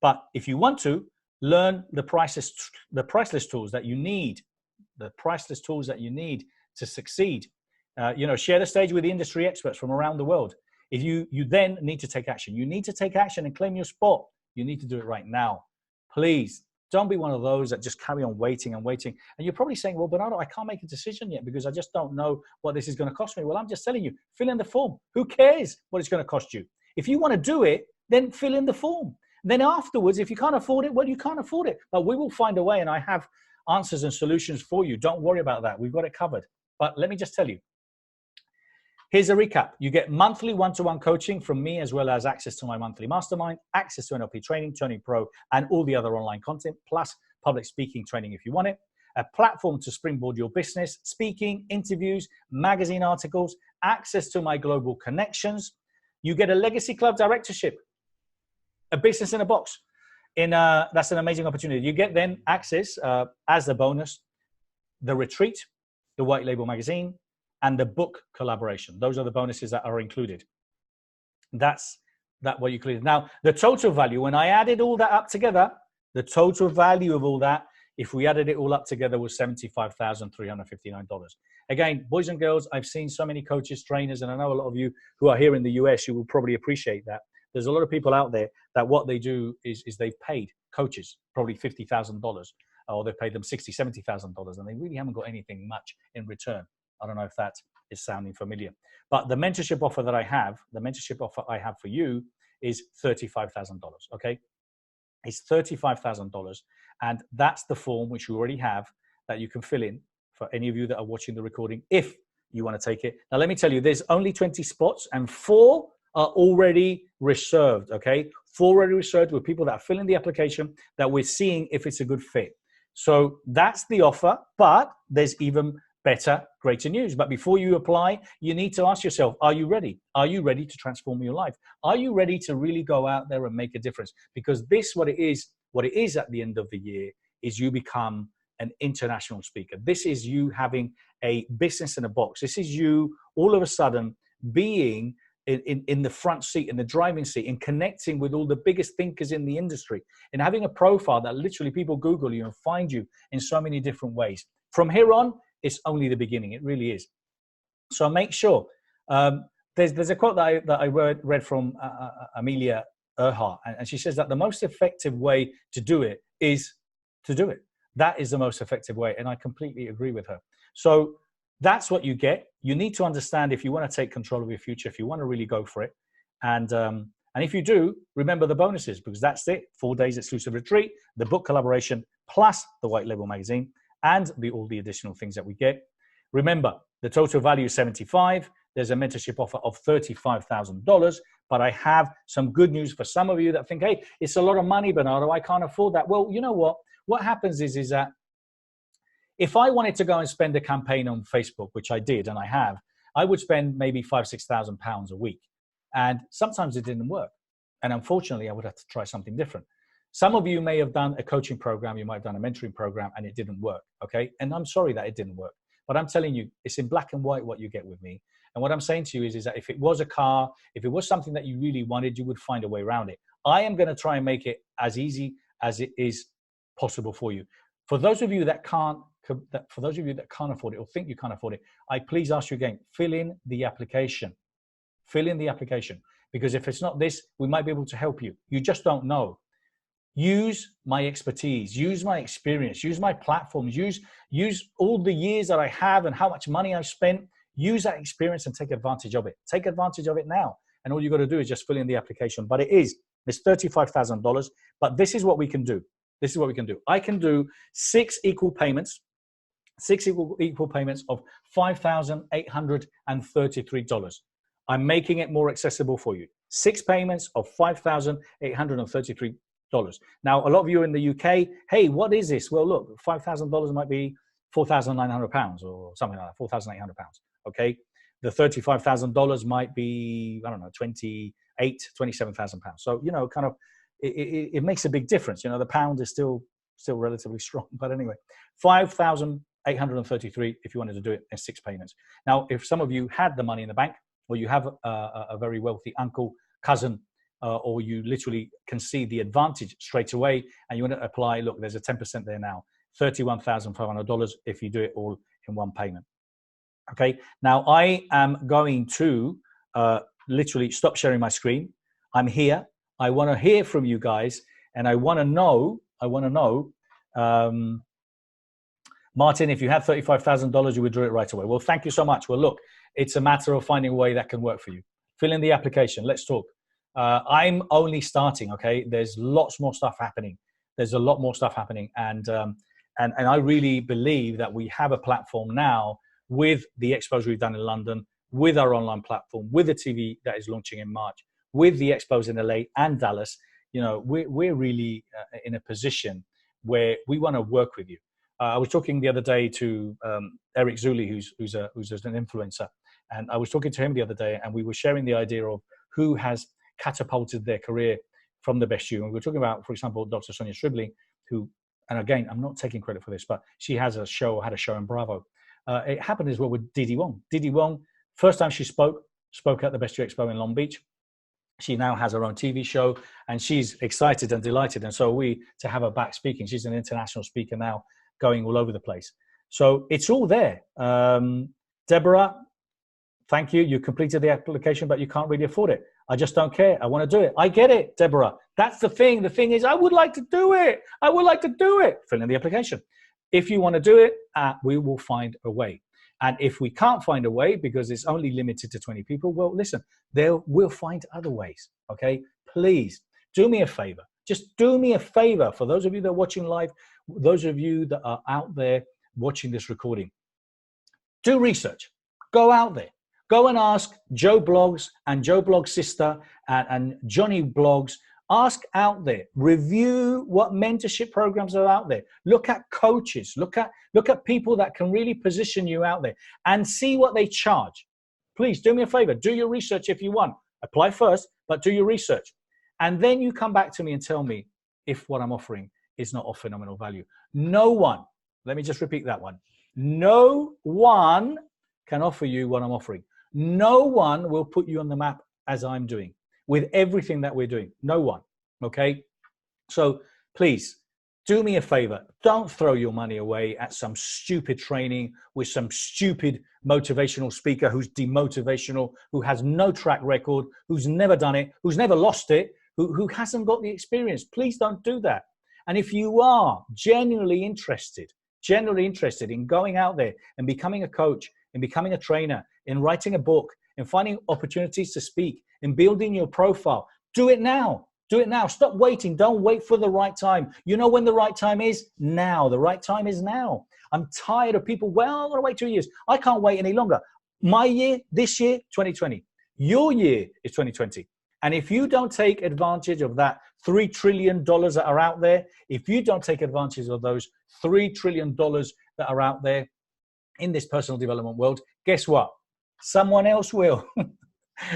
But if you want to learn the priceless tools that you need, to succeed, share the stage with the industry experts from around the world. If you then need to take action, you need to take action and claim your spot. You need to do it right now. Please don't be one of those that just carry on waiting and waiting. And you're probably saying, well, Bernardo, I can't make a decision yet because I just don't know what this is going to cost me. Well, I'm just telling you, fill in the form. Who cares what it's going to cost you? If you want to do it, then fill in the form. Then afterwards, if you can't afford it, well, you can't afford it. But we will find a way, and I have answers and solutions for you. Don't worry about that. We've got it covered. But let me just tell you, here's a recap. You get monthly one-to-one coaching from me, as well as access to my monthly mastermind, access to NLP training, Turning Pro, and all the other online content, plus public speaking training if you want it, a platform to springboard your business, speaking, interviews, magazine articles, access to my global connections. You get a Legacy Club directorship, a business in a box. That's an amazing opportunity. You get then access as a bonus, the retreat, the white label magazine, and the book collaboration. Those are the bonuses that are included. That's what you included. Now, the total value, when I added all that up together, the total value of all that, if we added it all up together, was $75,359. Again, boys and girls, I've seen so many coaches, trainers, and I know a lot of you who are here in the US, you will probably appreciate that. There's a lot of people out there that what they do is they've paid coaches probably $50,000, or they've paid them $60,000, $70,000, and they really haven't got anything much in return. I don't know if that is sounding familiar. But the mentorship offer that I have, for you is $35,000, okay? It's $35,000. And that's the form which you already have that you can fill in for any of you that are watching the recording if you want to take it. Now, let me tell you, there's only 20 spots and 4 are already reserved, okay? 4 already reserved with people that are filling the application that we're seeing if it's a good fit. So that's the offer, but there's even better, greater news. But before you apply, you need to ask yourself, are you ready? Are you ready to transform your life? Are you ready to really go out there and make a difference? Because this, what it is at the end of the year, is you become an international speaker. This is you having a business in a box. This is you all of a sudden being in the front seat, in the driving seat, and connecting with all the biggest thinkers in the industry, and having a profile that literally people Google you and find you in so many different ways. From here on, it's only the beginning. It really is. So make sure. There's a quote that I read from Amelia Earhart, and she says that the most effective way to do it is to do it. That is the most effective way, and I completely agree with her. So that's what you get. You need to understand if you want to take control of your future, if you want to really go for it. And if you do, remember the bonuses, because that's it. 4 days exclusive retreat, the book collaboration, plus the White Label magazine, and all the additional things that we get. Remember, the total value is $75. There's a mentorship offer of $35,000. But I have some good news for some of you that think, hey, it's a lot of money, Bernardo, I can't afford that. Well, you know what? What happens is that if I wanted to go and spend a campaign on Facebook, which I did and I have, I would spend maybe £5,000 to £6,000 a week. And sometimes it didn't work. And unfortunately, I would have to try something different. Some of you may have done a coaching program, you might have done a mentoring program, and it didn't work, okay? And I'm sorry that it didn't work. But I'm telling you, it's in black and white what you get with me. And what I'm saying to you is that if it was a car, if it was something that you really wanted, you would find a way around it. I am going to try and make it as easy as it is possible for you. For those of you that can't afford it or think you can't afford it, I please ask you again, fill in the application. Fill in the application. Because if it's not this, we might be able to help you. You just don't know. Use my expertise, use my experience, use my platforms, use all the years that I have and how much money I've spent. Use that experience and take advantage of it. Take advantage of it now. And all you got to do is just fill in the application. But it's $35,000. But this is what we can do. This is what we can do. I can do 6 equal payments, 6 equal payments of $5,833. I'm making it more accessible for you. 6 payments of $5,833. Now, a lot of you in the UK, hey, what is this? Well, look, $5,000 might be £4,900 or something like that, £4,800. Okay, the $35,000 might be, I don't know, £27,000. So, you know, kind of, it makes a big difference. You know, the pound is still relatively strong. But anyway, 5,833 if you wanted to do it in 6 payments. Now, if some of you had the money in the bank, or you have a very wealthy uncle, cousin, or you literally can see the advantage straight away, and you want to apply, look, there's a 10% there now, $31,500 if you do it all in one payment. Okay, now I am going to literally stop sharing my screen. I'm here. I want to hear from you guys, and I want to know, Martin, if you had $35,000, you would do it right away. Well, thank you so much. Well, look, it's a matter of finding a way that can work for you. Fill in the application. Let's talk. I'm only starting, okay? There's lots more stuff happening. There's a lot more stuff happening. And I really believe that we have a platform now with the expos we've done in London, with our online platform, with the TV that is launching in March, with the expos in LA and Dallas. You know, we're really in a position where we want to work with you. I was talking the other day to Eric Zuli, who's an influencer. And I was talking to him the other day, and we were sharing the idea of who has catapulted their career from the best you. And we were talking about, for example, Dr. Sonia Stribling, who, and again, I'm not taking credit for this, but she had a show in Bravo. It happened as well with Didi Wong. Didi Wong, first time she spoke at the Best You Expo in Long Beach. She now has her own TV show, and she's excited and delighted. And so we to have her back speaking. She's an international speaker now, going all over the place. So it's all there. Deborah, thank you. You completed the application, but you can't really afford it. I just don't care. I want to do it. I get it, Deborah. That's the thing. The thing is, I would like to do it. I would like to do it. Fill in the application. If you want to do it, we will find a way. And if we can't find a way because it's only limited to 20 people, well, listen, we'll find other ways, okay? Please do me a favor. Just do me a favor. For those of you that are watching live, those of you that are out there watching this recording, do research. Go out there. Go and ask Joe Blogs and Joe Blog's sister and Johnny Blogs. Ask out there. Review what mentorship programs are out there. Look at coaches. Look at people that can really position you out there and see what they charge. Please do me a favor. Do your research if you want. Apply first, but do your research. And then you come back to me and tell me if what I'm offering is not of phenomenal value. No one Let me just repeat that one. No one can offer you what I'm offering. No one will put you on the map as I'm doing with everything that we're doing. No one. Okay. So please do me a favor. Don't throw your money away at some stupid training with some stupid motivational speaker who's demotivational, who has no track record, who's never done it, who's never lost it, who hasn't got the experience. Please don't do that. And if you are genuinely interested in going out there and becoming a coach, in becoming a trainer, in writing a book, in finding opportunities to speak, in building your profile, do it now. Do it now. Stop waiting. Don't wait for the right time. You know when the right time is? Now. The right time is now. I'm tired of people, well, I'm going to wait 2 years. I can't wait any longer. My year, this year, 2020. Your year is 2020. And if you don't take advantage of that $3 trillion that are out there, if you don't take advantage of those $3 trillion that are out there in this personal development world, guess what? Someone else will.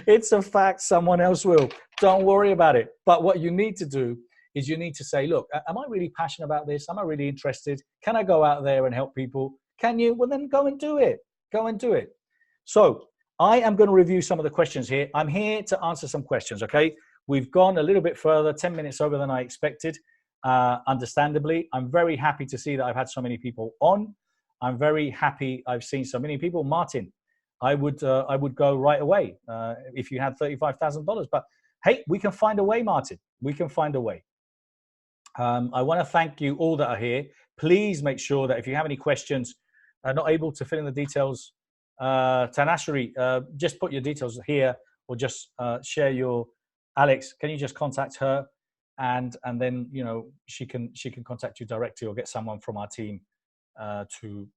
It's a fact, someone else will. Don't worry about it. But what you need to do is you need to say, look, am I really passionate about this? Am I really interested? Can I go out there and help people? Can you? Well, then go and do it. Go and do it. So I am going to review some of the questions here. I'm here to answer some questions, okay? We've gone a little bit further, 10 minutes over than I expected, understandably. I'm very happy to see that I've had so many people on. I'm very happy I've seen so many people. Martin, I would go right away if you had $35,000. But hey, we can find a way, Martin. We can find a way. I want to thank you all that are here. Please make sure that if you have any questions, not able to fill in the details, Tanashri, just put your details here, or just share your. Alex, can you just contact her, and then she can contact you directly, or get someone from our team to.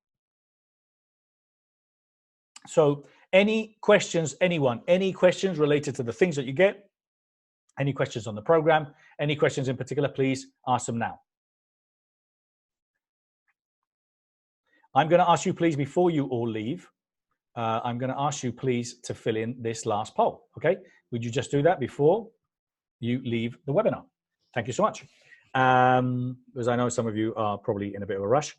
So any questions, anyone, any questions related to the things that you get, any questions on the program, any questions in particular, please ask them now. I'm going to ask you, please, before you all leave, I'm going to ask you, please, to fill in this last poll. Okay. Would you just do that before you leave the webinar? Thank you so much. Because I know some of you are probably in a bit of a rush.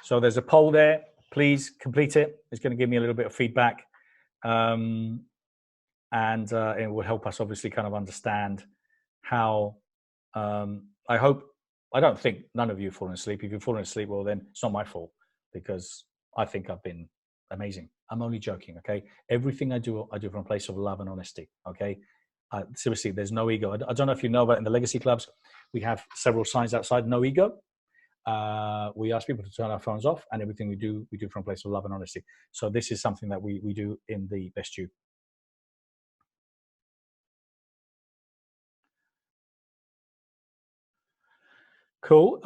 So there's a poll there. Please complete it. It's going to give me a little bit of feedback. And it will help us obviously kind of understand how, I don't think none of you have fallen asleep. If you've fallen asleep, well, then it's not my fault, because I think I've been amazing. I'm only joking, okay? Everything I do from a place of love and honesty, okay? Seriously, there's no ego. I don't know if you know, but in the legacy clubs, we have several signs outside, no ego. We ask people to turn our phones off, and everything we do from a place of love and honesty. So this is something that we do in the Best You. Cool.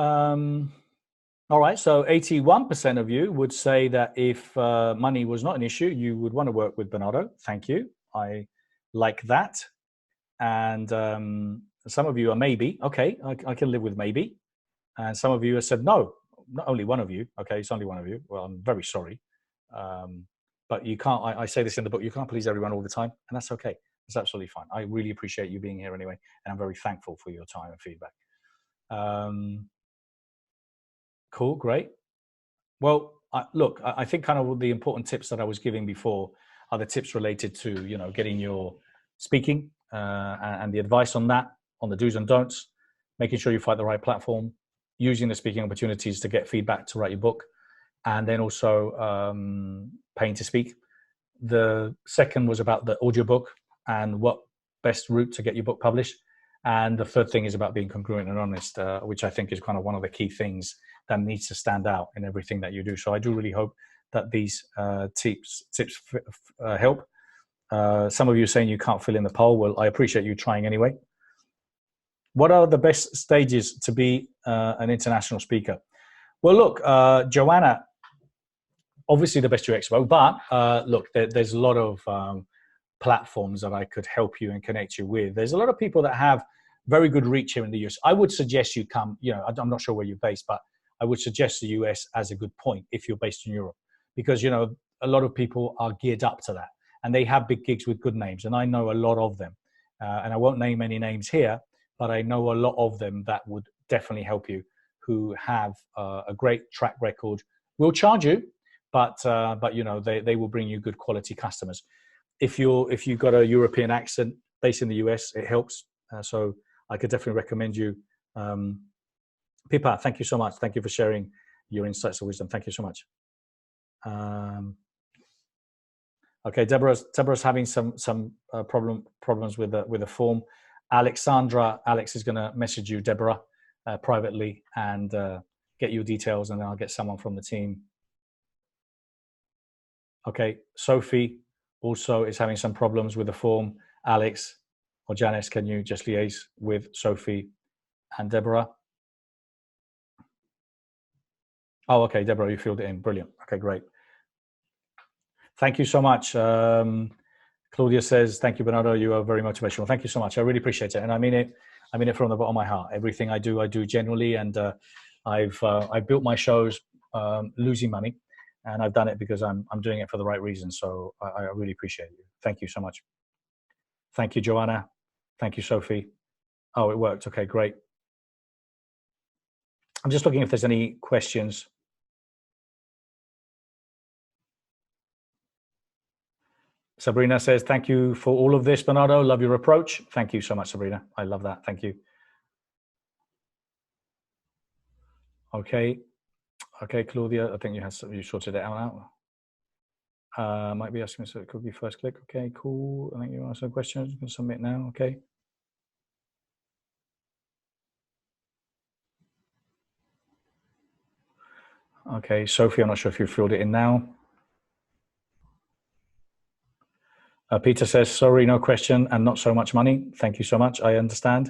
All right. So 81% of you would say that if money was not an issue, you would want to work with Bernardo. Thank you. I like that. And some of you are maybe. Okay, I can live with maybe. And some of you have said no. Not only one of you. Okay, it's only one of you. Well, I'm very sorry. But you can't, I say this in the book, you can't please everyone all the time. And that's okay. It's absolutely fine. I really appreciate you being here anyway. And I'm very thankful for your time and feedback. Cool, great. Well, look, I think kind of the important tips that I was giving before are the tips related to, getting your speaking and the advice on that, on the do's and don'ts, making sure you find the right platform, using the speaking opportunities to get feedback to write your book, and then also paying to speak. The second was about the audiobook and what best route to get your book published. And the third thing is about being congruent and honest, which I think is kind of one of the key things that needs to stand out in everything that you do. So I do really hope that these tips help. Some of you are saying you can't fill in the poll. Well, I appreciate you trying anyway. What are the best stages to be an international speaker? Well, look, Joanna, obviously the Best You Expo, but look, there's a lot of platforms that I could help you and connect you with. There's a lot of people that have very good reach here in the US. I would suggest you come, I'm not sure where you're based, but I would suggest the US as a good point if you're based in Europe, because, a lot of people are geared up to that and they have big gigs with good names. And I know a lot of them. and I won't name any names here, but I know a lot of them that would definitely help you, who have a great track record. Will charge you, but you know, they will bring you good quality customers. If you've got a European accent based in the US, it helps. So I could definitely recommend you. Pippa, thank you so much. Thank you for sharing your insights of wisdom. Thank you so much. Okay, Deborah's having some problems with the form. Alex is going to message you, Deborah, privately, and get your details, and then I'll get someone from the team. Okay, Sophie also is having some problems with the form. Alex or Janice, can you just liaise with Sophie and Deborah? Oh, okay, Deborah, you filled it in. Brilliant. Okay, great. Thank you so much. Claudia says, thank you, Bernardo. You are very motivational. Thank you so much. I really appreciate it. And I mean it from the bottom of my heart. Everything I do genuinely. And I've built my shows losing money. And I've done it because I'm doing it for the right reasons. So I really appreciate you. Thank you so much. Thank you, Joanna. Thank you, Sophie. Oh, it worked. Okay, great. I'm just looking if there's any questions. Sabrina says, thank you for all of this, Bernardo. Love your approach. Thank you so much, Sabrina. I love that. Thank you. Okay. Okay, Claudia, I think you sorted it out. Might be asking, so it could be first click. Okay, cool. I think you answered questions. You can submit now. Okay. Okay, Sophie, I'm not sure if you filled it in now. Peter says, sorry, no question and not so much money. Thank you so much. I understand.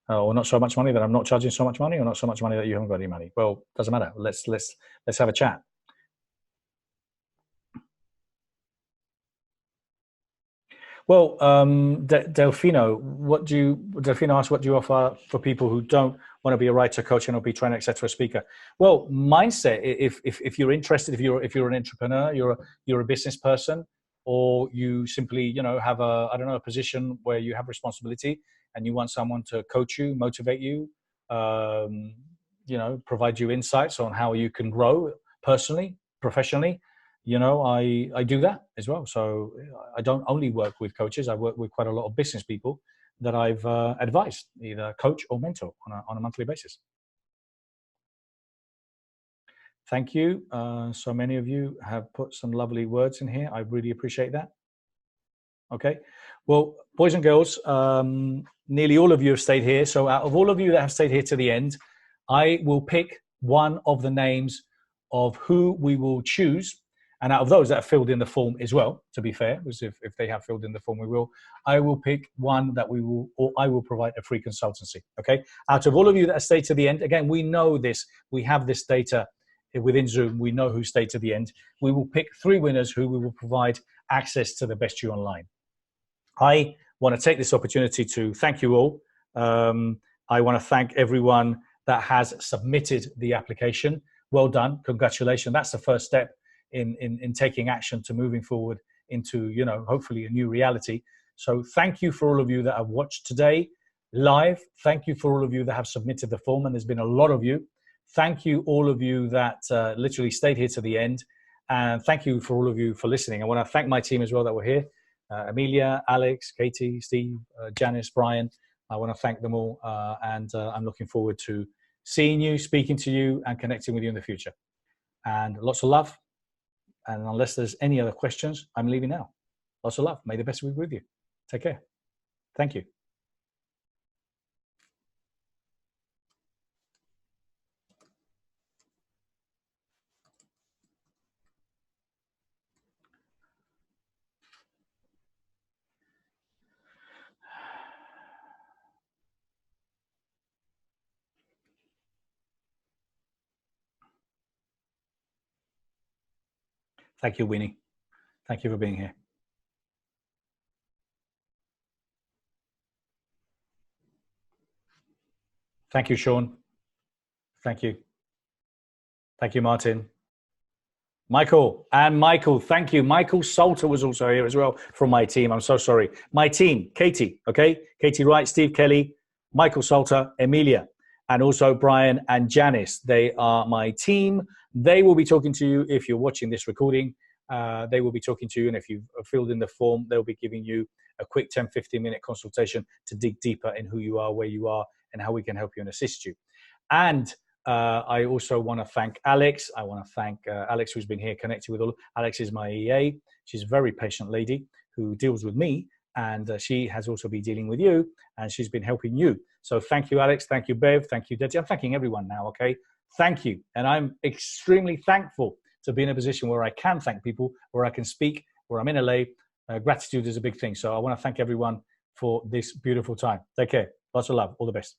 Or not so much money that I'm not charging so much money, or not so much money that you haven't got any money. Well, doesn't matter. Let's have a chat. Well, Delfino asks, what do you offer for people who don't want to be a writer, coach, NLP trainer, etc., speaker? Well, mindset. If you're interested, if you're an entrepreneur, you're a business person, or you simply have a position where you have responsibility and you want someone to coach you, motivate you, provide you insights on how you can grow personally, professionally. I do that as well. So I don't only work with coaches. I work with quite a lot of business people that I've advised, either coach or mentor on a monthly basis. Thank you. So many of you have put some lovely words in here. I really appreciate that. Okay. Well, boys and girls, nearly all of you have stayed here. So out of all of you that have stayed here to the end, I will pick one of the names of who we will choose. And out of those that have filled in the form as well, to be fair, because if they have filled in the form, I will pick one that I will provide a free consultancy. Okay. Out of all of you that have stayed to the end, again, we know this, we have this data within Zoom. We know who stayed to the end. We will pick 3 winners who we will provide access to the Best You Online. I want to take this opportunity to thank you all. I want to thank everyone that has submitted the application. Well done. Congratulations. That's the first step in taking action to moving forward into, hopefully a new reality. So thank you for all of you that have watched today live. Thank you for all of you that have submitted the form, and there's been a lot of you. Thank you all of you that literally stayed here to the end. And thank you for all of you for listening. I want to thank my team as well that were here. Amelia, Alex, Katie, Steve, Janice, Brian. I want to thank them all. And I'm looking forward to seeing you, speaking to you, and connecting with you in the future. And lots of love. And unless there's any other questions, I'm leaving now. Lots of love. May the best week with you. Take care. Thank you. Thank you, Winnie. Thank you for being here. Thank you, Sean. Thank you. Thank you, Martin. Michael, thank you. Michael Salter was also here as well from my team. I'm so sorry. My team, Katie, okay? Katie Wright, Steve Kelly, Michael Salter, Emilia, and also Brian and Janice. They are my team. They will be talking to you if you're watching this recording. They will be talking to you, and if you've filled in the form, they'll be giving you a quick 10, 15-minute consultation to dig deeper in who you are, where you are, and how we can help you and assist you. And I also want to thank Alex. I want to thank Alex, who's been here connected with all. Alex is my EA. She's a very patient lady who deals with me, and she has also been dealing with you, and she's been helping you. So thank you, Alex. Thank you, Bev. Thank you, Deji. I'm thanking everyone now, okay? Thank you. And I'm extremely thankful to be in a position where I can thank people, where I can speak, where I'm in LA. Gratitude is a big thing. So I want to thank everyone for this beautiful time. Take care. Lots of love. All the best.